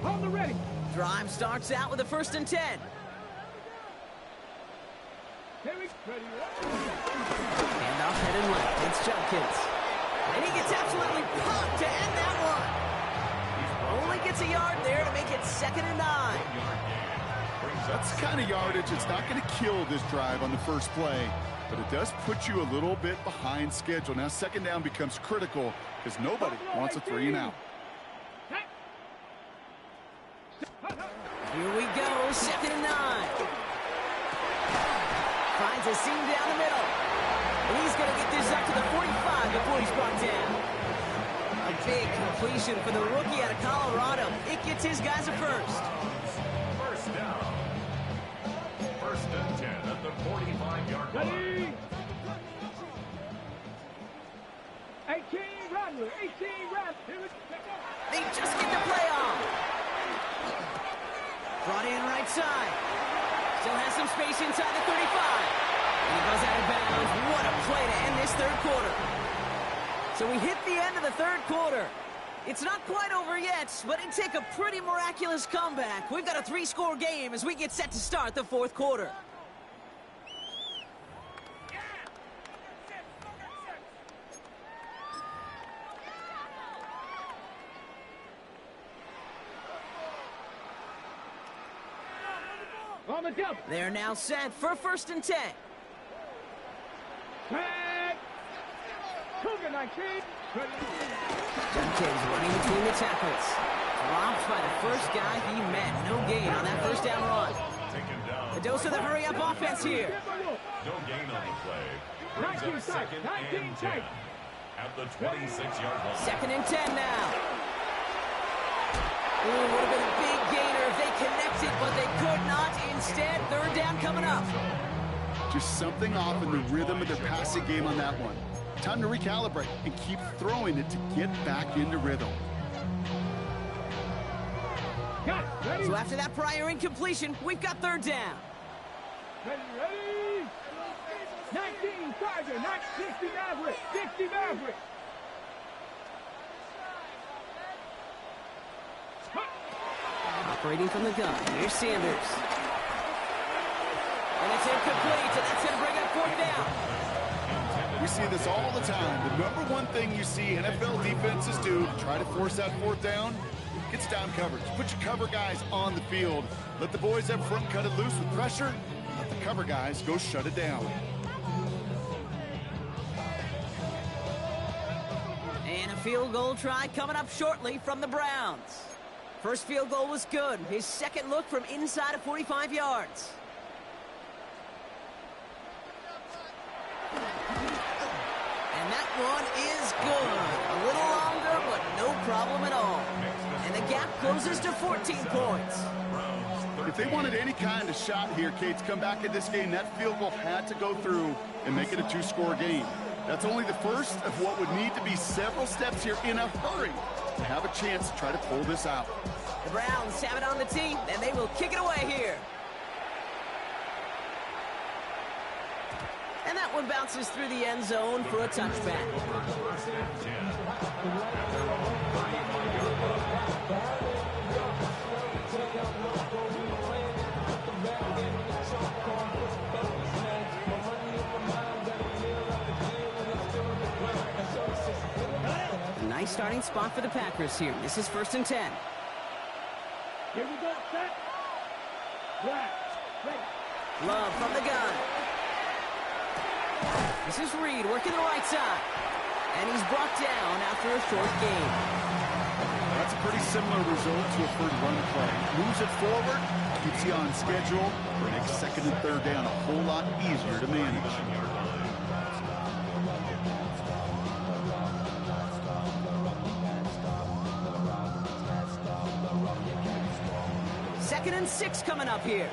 Speaker 3: On the ready.
Speaker 1: Drive starts out with a 1st and 10.
Speaker 3: Here we ready.
Speaker 1: Handoff headed left. It's Judkins. And he gets absolutely pumped to end that one. Only gets a yard there to make it 2nd and 9.
Speaker 2: That's the kind of yardage that's not going to kill this drive on the first play, but it does put you a little bit behind schedule. Now 2nd down becomes critical because nobody wants a 3 and out.
Speaker 1: Here we go, 2nd and 9. Finds a seam down the middle. And he's going to get this up to the 45 before he's brought down. A big completion for the rookie out of Colorado. It gets his guys a 1st.
Speaker 4: 1st down. 1st and 10 at the 45-yard line.
Speaker 3: Ready. 18 Rattler, 18 Rattler. Here we go.
Speaker 1: They just get the play on. Brought in right side. Still has some space inside the 35. And he goes out of bounds. What a play to end this 3rd quarter. So we hit the end of the 3rd quarter. It's not quite over yet, but it take a pretty miraculous comeback. We've got a 3-score game as we get set to start the 4th quarter.
Speaker 3: On the jump.
Speaker 1: They're now set for 1st and 10.
Speaker 3: Tag. Cougar 19.
Speaker 1: Judkins running between the tackles. Dropped by the first guy he met. No gain on that 1st down run.
Speaker 4: Taken down.
Speaker 1: The dose of the hurry-up offense here.
Speaker 4: No gain on the play. Brings up 2nd and 10 at the 26-yard line.
Speaker 1: 2nd and 10 now. Ooh, would have been a big gainer if they connected, but they could not. Instead, 3rd down coming up.
Speaker 2: Just something off in the rhythm of their passing game on that one. Time to recalibrate and keep throwing it to get back into rhythm.
Speaker 3: Got it. Ready.
Speaker 1: So after that prior incompletion, we've got 3rd down.
Speaker 3: Ready. 19 Tiger, 60 Maverick, 60 Maverick.
Speaker 1: Operating from the gun. Here's Sanders. And it's incomplete, and that's going to bring up fourth down.
Speaker 2: We see this all the time. The number one thing you see NFL defenses do to try to force that fourth down, gets down coverage. Put your cover guys on the field. Let the boys up front cut it loose with pressure. Let the cover guys go shut it down.
Speaker 1: And a field goal try coming up shortly from the Browns. First field goal was good. His second look from inside of 45 yards. And that one is good. A little longer, but no problem at all. And the gap closes to 14 points.
Speaker 2: If they wanted any kind of shot here, Kate, to come back in this game, that field goal had to go through and make it a two-score game. That's only the first of what would need to be several steps here in a hurry to have a chance to try to pull this out.
Speaker 1: The Browns have it on the tee, and they will kick it away here. And that one bounces through the end zone for a touchback. A nice starting spot for the Packers here. This is 1st and 10.
Speaker 3: Here we go, set. Black, ready.
Speaker 1: Love from the gun. This is Reed working the right side. And he's brought down after a short gain.
Speaker 2: That's a pretty similar result to a first run play. Moves it forward, keeps you on schedule, makes second and third down a whole lot easier to manage.
Speaker 1: Second and 6 coming up here.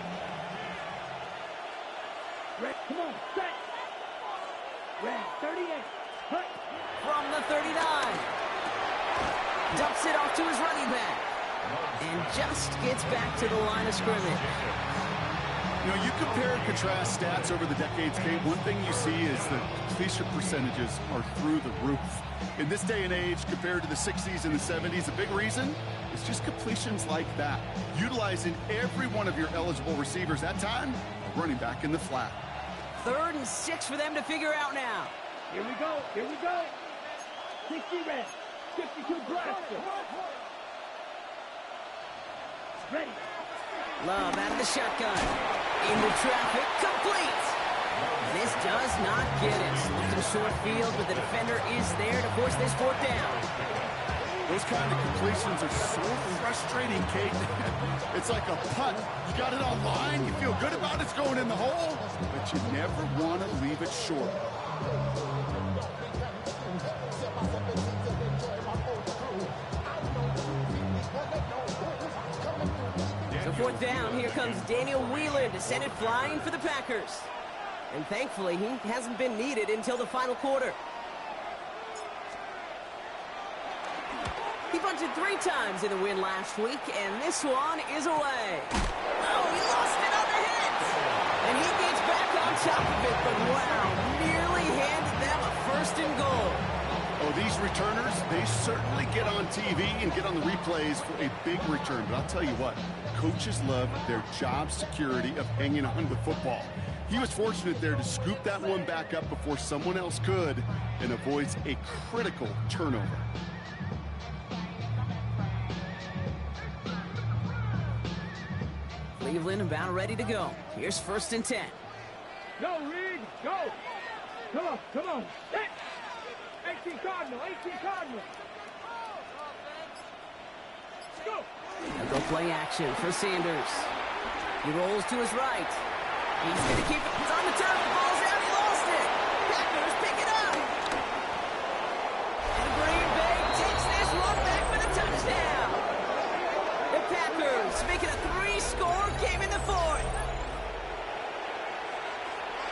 Speaker 3: Red, come on, set. Red, 38. Hut.
Speaker 1: From the 39. Dumps it off to his running back. And just gets back to the line of scrimmage.
Speaker 2: You know, you compare and contrast stats over the decades, Kate. One thing you see is the completion percentages are through the roof. In this day and age, compared to the 60s and the 70s, a big reason is just completions like that. Utilizing every one of your eligible receivers. That time, running back in the flat.
Speaker 1: 3rd and 6 for them to figure out now.
Speaker 3: Here we go, here we go. 60 red, 52 blaster. Ready.
Speaker 1: Love out of the shotgun. Into traffic, complete. This does not get it. Looking short field, but the defender is there to force this fourth down.
Speaker 2: Those kind of completions are so frustrating, Kate. It's like a punt. You got it on line, you feel good about it's going in the hole, but you never want to leave it short.
Speaker 1: So fourth down, here comes Daniel Whelan to send it flying for the Packers. And thankfully, he hasn't been needed until the final quarter. He bunted 3 times in the win last week, and this one is away. Oh, he lost it on the hit! And he gets back on top of it, but wow, nearly handed them a 1st and goal.
Speaker 2: Oh, these returners, they certainly get on TV and get on the replays for a big return. But I'll tell you what, coaches love their job security of hanging on to the football. He was fortunate there to scoop that one back up before someone else could and avoids a critical turnover.
Speaker 1: Cleveland about ready to go. Here's 1st and 10.
Speaker 3: Go, Reed, go. Come on, come on. Set. 18 Cardinal, 18 Cardinal. Go.
Speaker 1: They'll go play action for Sanders. He rolls to his right. He's going to keep it. He's on the turf. The ball's out. He lost it. Packers pick it up. And Green Bay takes this one back for the touchdown. The Packers make it a 3-score game in the 4th.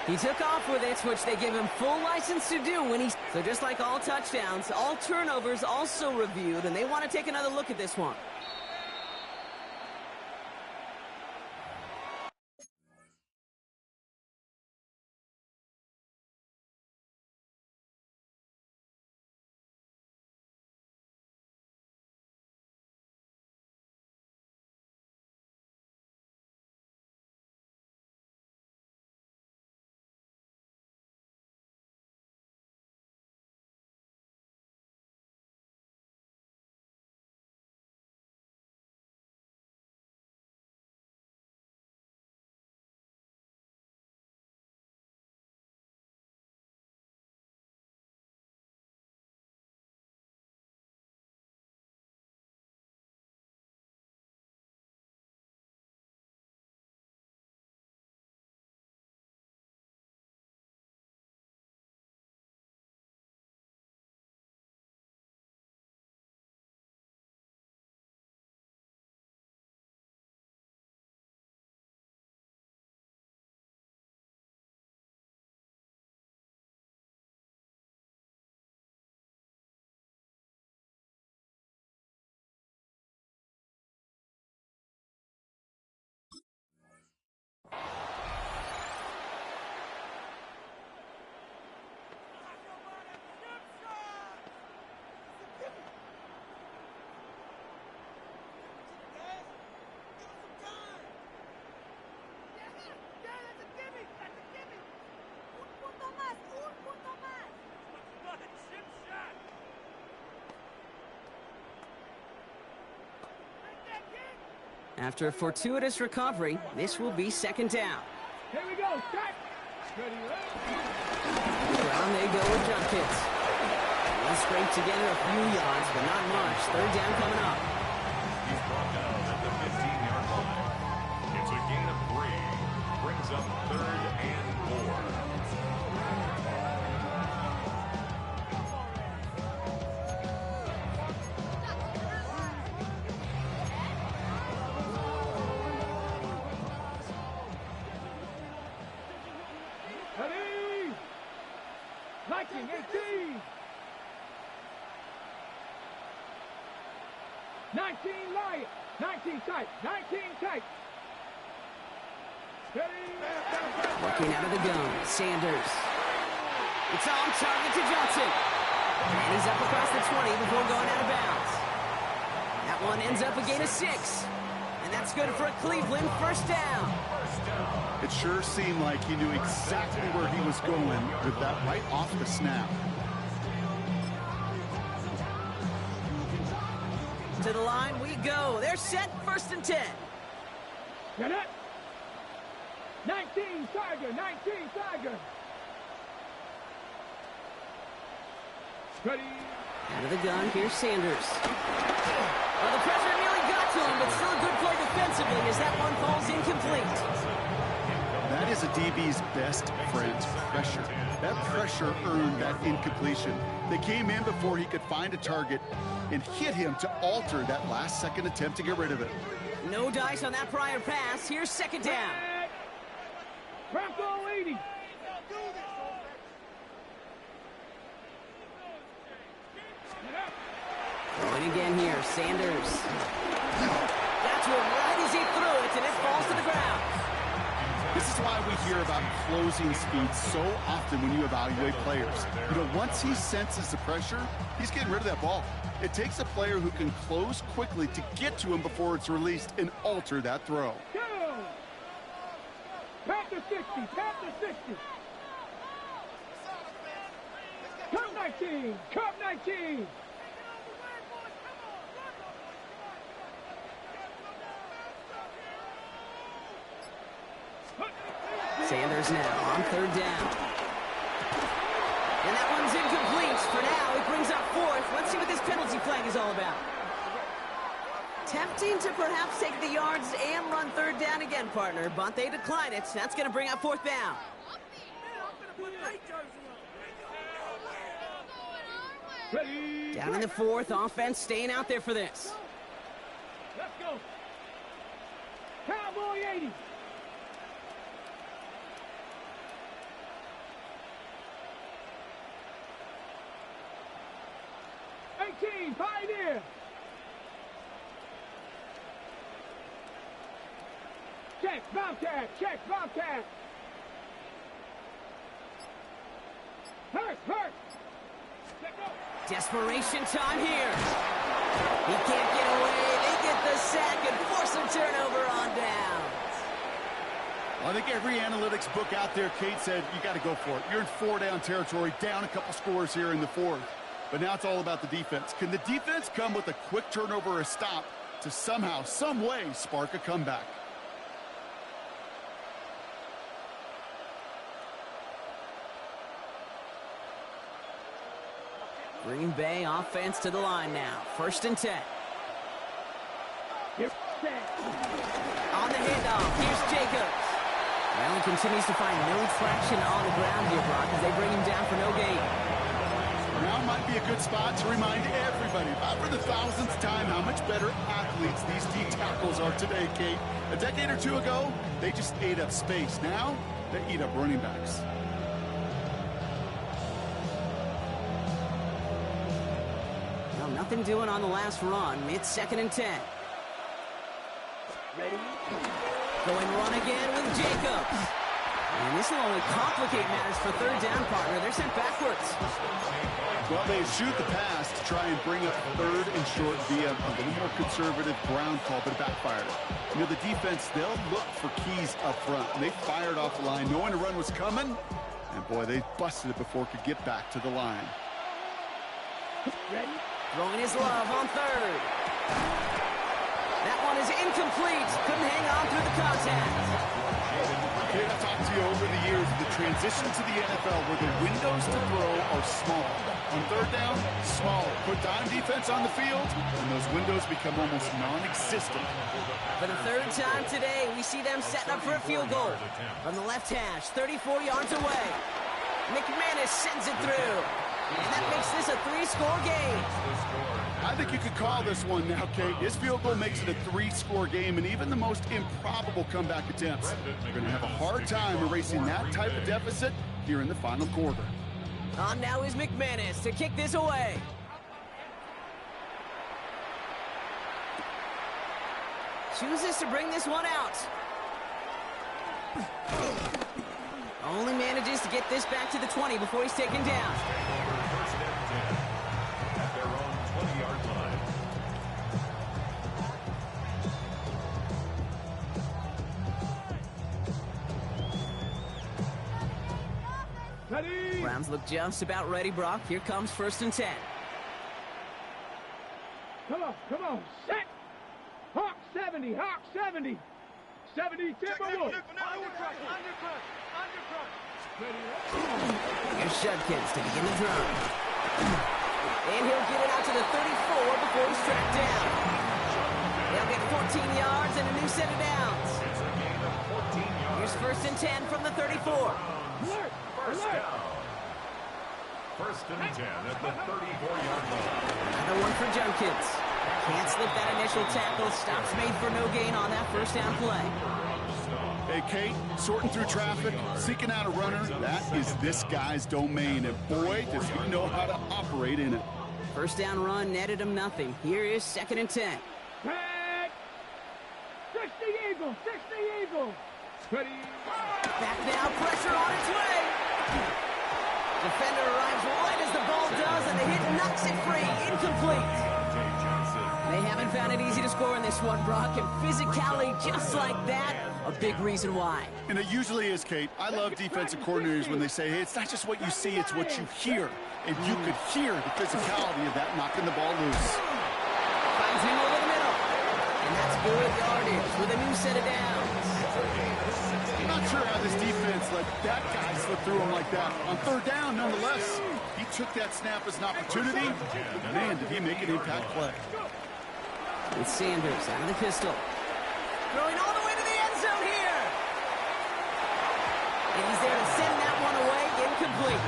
Speaker 1: He took off with it, which they give him full license to do when he's... So just like all touchdowns, all turnovers also reviewed, and they want to take another look at this one. After a fortuitous recovery, this will be second down.
Speaker 3: Here we go. Start. Ready,
Speaker 1: Down they go with jump kits. They'll scrape together a few yards, but not much. Third down coming up.
Speaker 4: He's brought down at the 15-yard line. It's a gain of 3. Brings up 3rd and 4.
Speaker 3: Ready. 19, 18. 19 Lion. 19 tight. 19 tight. Ready.
Speaker 1: Working out of the gun, Sanders. It's on target to Johnson. And he's up across the 20 before going out of bounds. That one ends up a gain of 6. And that's good for a Cleveland first down.
Speaker 2: It sure seemed like he knew exactly where he was going with that right off the snap.
Speaker 1: To the line we go. They're set, 1st and 10.
Speaker 3: Get it. 19 Tiger. 19 Tiger. Ready.
Speaker 1: Out of the gun, here's Sanders. Well, the pressure nearly got to him, but still a good play defensively as that one falls incomplete.
Speaker 2: That is a DB's best friend, pressure. That pressure earned that incompletion. They came in before he could find a target and hit him to alter that last-second attempt to get rid of it.
Speaker 1: No dice on that prior pass. Here's second down.
Speaker 3: Bronco 80.
Speaker 1: Going again here, Sanders. Got to him right as he threw it, and it falls to the ground.
Speaker 2: This is why we hear about closing speed so often when you evaluate players. You know, once he senses the pressure, he's getting rid of that ball. It takes a player who can close quickly to get to him before it's released and alter that throw.
Speaker 3: Go. Tap to 60. Tap to 60. Cup 19. Cup 19.
Speaker 1: Sanders now on 3rd down. And that one's incomplete. For now, it brings up 4th. Let's see what this penalty flag is all about. Tempting to perhaps take the yards and run 3rd down again, partner, but they decline it. That's going to bring up 4th down.
Speaker 3: Ready.
Speaker 1: Down in the 4th, offense staying out there for this.
Speaker 3: Let's go. Cowboy 80. Pioneer. Check, Bobcat. Check, Bobcat. Hurt.
Speaker 1: Desperation time here. He can't get away. They get the sack and force a turnover on downs.
Speaker 2: I think every analytics book out there, Kate, said you got to go for it. You're in 4-down territory, down a couple scores here in the 4th. But now it's all about the defense. Can the defense come with a quick turnover or a stop to somehow, some way, spark a comeback?
Speaker 1: Green Bay offense to the line now. 1st and 10. On the handoff, here's Jacobs. Well, he continues to find no traction on the ground here, Brock, as they bring him down for no gain.
Speaker 2: Now might be a good spot to remind everybody, about for the 1000th time, how much better athletes these D tackles are today, Kate. A decade or two ago, they just ate up space. Now, they eat up running backs.
Speaker 1: Well, nothing doing on the last run. It's 2nd and 10.
Speaker 3: Ready.
Speaker 1: Going run again with Jacobs. And this will only complicate matters for 3rd down, partner. They're sent backwards.
Speaker 2: Well, they shoot the pass to try and bring up 3rd and short via a little more conservative ground call, but it backfired. You know, the defense, they'll look for keys up front. And they fired off the line, knowing a run was coming. And, boy, they busted it before it could get back to the line.
Speaker 3: Ready.
Speaker 1: Throwing his love on 3rd. That one is incomplete. Couldn't hang on through the contact.
Speaker 2: Okay, I've talked to you over the years of the transition to the NFL where the windows to throw are small. On third down, smaller. Put dime defense on the field, and those windows become almost non-existent.
Speaker 1: For the third time today, we see them setting up for a field goal. From the left hash, 34 yards away. McManus sends it through. And that makes this a 3-score game.
Speaker 2: I think you could call this one now, Kate. His field goal makes it a 3-score game, and even the most improbable comeback attempts are going to have a hard time erasing that type of deficit here in the final quarter.
Speaker 1: On now is McManus to kick this away. Chooses to bring this one out. Only manages to get this back to the 20 before he's taken down.
Speaker 4: First and 10 at their own 20-yard line.
Speaker 3: Ready?
Speaker 1: Browns look just about ready, Brock. Here comes 1st and 10.
Speaker 3: Come on, set! Hawk 70, Hawk 70! 70, Timberwolves! Undercut!
Speaker 1: Here's Judkins to begin the drive. And he'll get it out to the 34 before he's tracked down. They'll get 14 yards and a new set of downs.
Speaker 4: It's a gain of 14 yards.
Speaker 1: Here's 1st and 10 from the 34.
Speaker 3: Alert!
Speaker 4: First down. First and 10 at the 34-yard line.
Speaker 1: Another one for Judkins. Can't slip that initial tackle. Stops made for no gain on that first down play.
Speaker 2: Hey, Kate, sorting through traffic, seeking out a runner, that is this guy's domain, and boy, does he know how to operate in it.
Speaker 1: First down run netted him nothing. Here is 2nd and 10.
Speaker 3: Back! 60 Eagles! 60 Eagles! Ready?
Speaker 1: Back now, pressure on its way. Defender arrives right as the ball does, and the hit knocks it free. Incomplete. They haven't found it easy to score in this one, Brock, and physicality just like that, a big reason why.
Speaker 2: And it usually is, Kate. I love defensive coordinators when they say, hey, it's not just what you see, it's what you hear. And you could hear the physicality of that knocking the ball loose.
Speaker 1: Finds him over the middle. And that's good yardage with a new set of downs.
Speaker 2: I'm not sure how this defense let that guy slip through him like that. On third down, nonetheless, he took that snap as an opportunity. And man, did he make an impact play.
Speaker 1: With Sanders out of the pistol. Throwing all the way to the end zone here. And he's there to send that one away. Incomplete.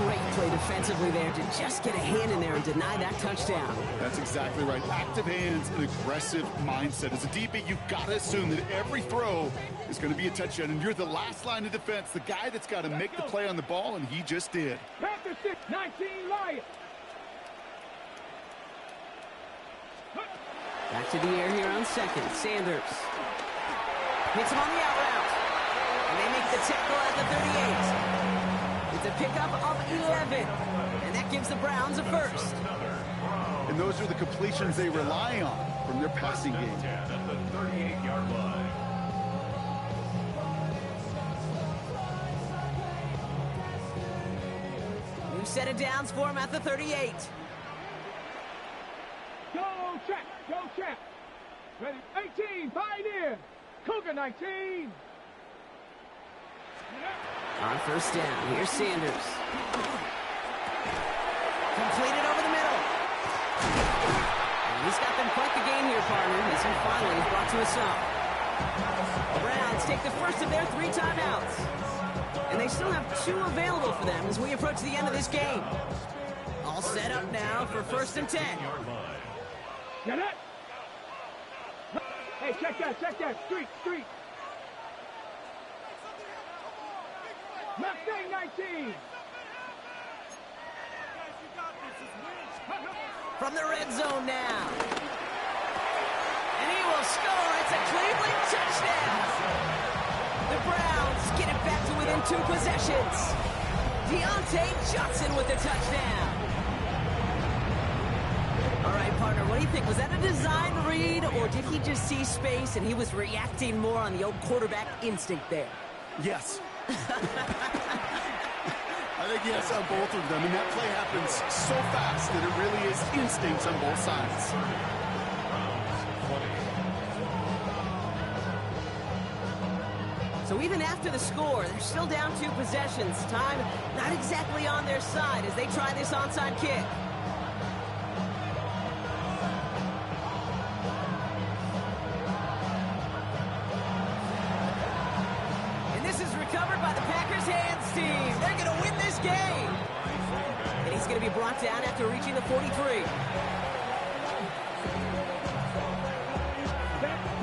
Speaker 1: Great play defensively there to just get a hand in there and deny that touchdown.
Speaker 2: That's exactly right. Active hands and aggressive mindset. As a DB, you've got to assume that every throw is going to be a touchdown. And you're the last line of defense, the guy that's got to make the play on the ball, and he just did.
Speaker 3: Panther 6, 19 Lions!
Speaker 1: Back to the air here on 2nd. Sanders hits him on the out route. And they make the tackle at the 38. It's a pickup of 11. And that gives the Browns a first.
Speaker 2: And those are the completions they rely on from their passing game.
Speaker 4: At the 38-yard line.
Speaker 1: New set of downs for him at the 38.
Speaker 3: Go track! Go track! Ready? 18, Pioneer! Cougar 19!
Speaker 1: On first down, here's Sanders. Completed over the middle. And he's got them quite the game here, partner, as he finally is brought to a stop. The Browns take the first of their 3 timeouts. And they still have 2 available for them as we approach the end of this game. All set up now for 1st and 10.
Speaker 3: Get it? Hey, check that. Street. Mustang 19.
Speaker 1: From the red zone now. And he will score. It's a Cleveland touchdown. The Browns get it back to within 2 possessions. Deontay Johnson with the touchdown. All right, partner, what do you think? Was that a design read, or did he just see space and he was reacting more on the old quarterback instinct there?
Speaker 2: Yes. I think yes on both of them, and that play happens so fast that it really is instincts on both sides.
Speaker 1: even after the score, they're still down 2 possessions. Time not exactly on their side as they try this onside kick. And this is recovered by the Packers hands team. They're going to win this game. And he's going to be brought down after reaching the 43.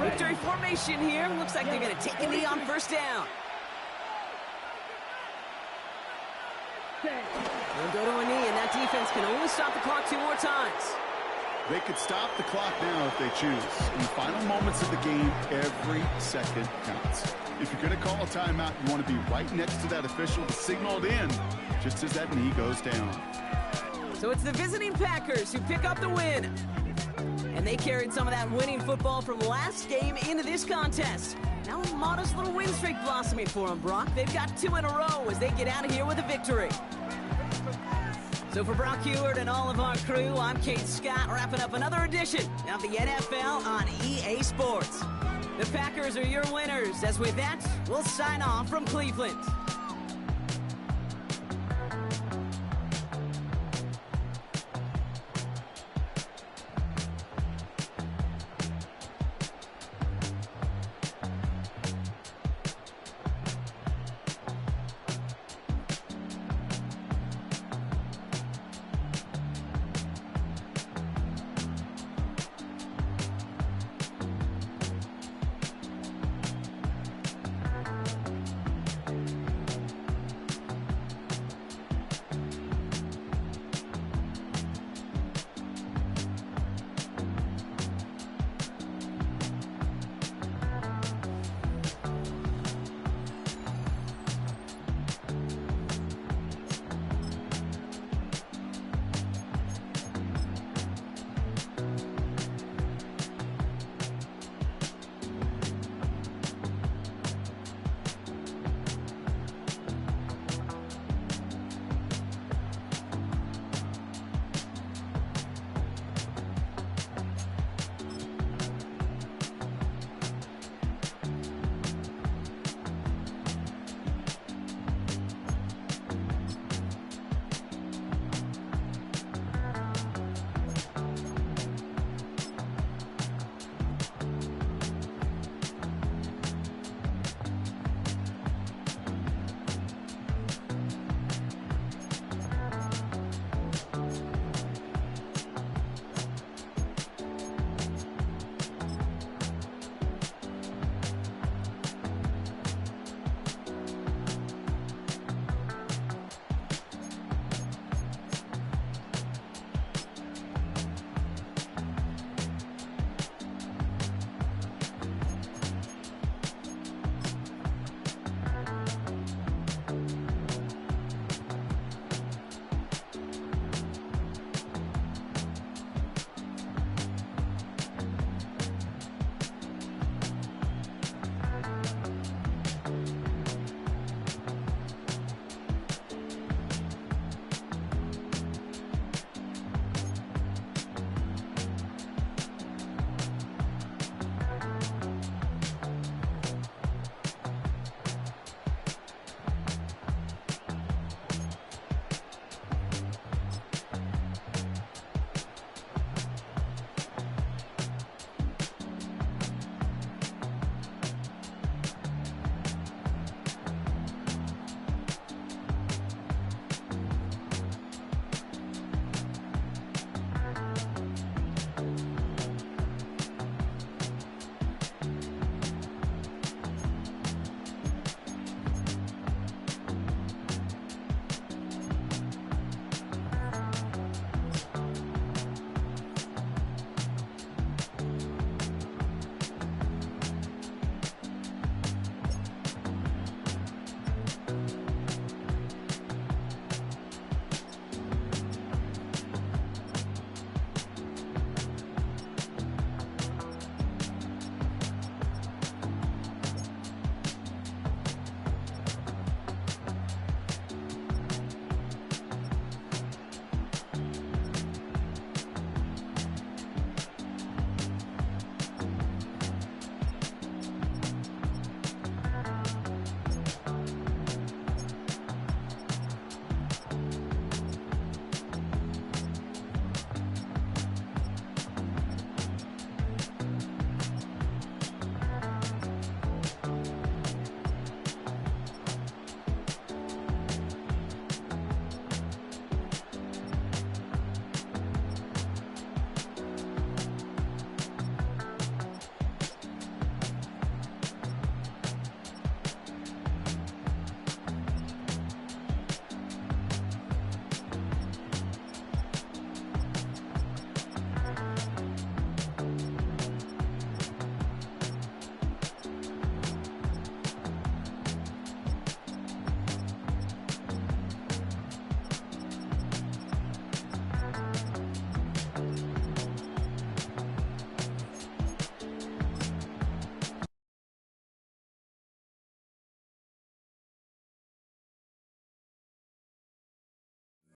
Speaker 1: Victory formation here. Looks like they're going to take a knee on first down. They'll go to a knee, and that defense can only stop the clock 2 more times.
Speaker 2: They could stop the clock now if they choose. In the final moments of the game, every second counts. If you're going to call a timeout, you want to be right next to that official to signal it in just as that knee goes down.
Speaker 1: So it's the visiting Packers who pick up the win. And they carried some of that winning football from last game into this contest. Now a modest little win streak blossoming for them, Brock. They've got 2 in a row as they get out of here with a victory. So for Brock Heward and all of our crew, I'm Kate Scott, wrapping up another edition of the NFL on EA Sports. The Packers are your winners, as with that, we'll sign off from Cleveland.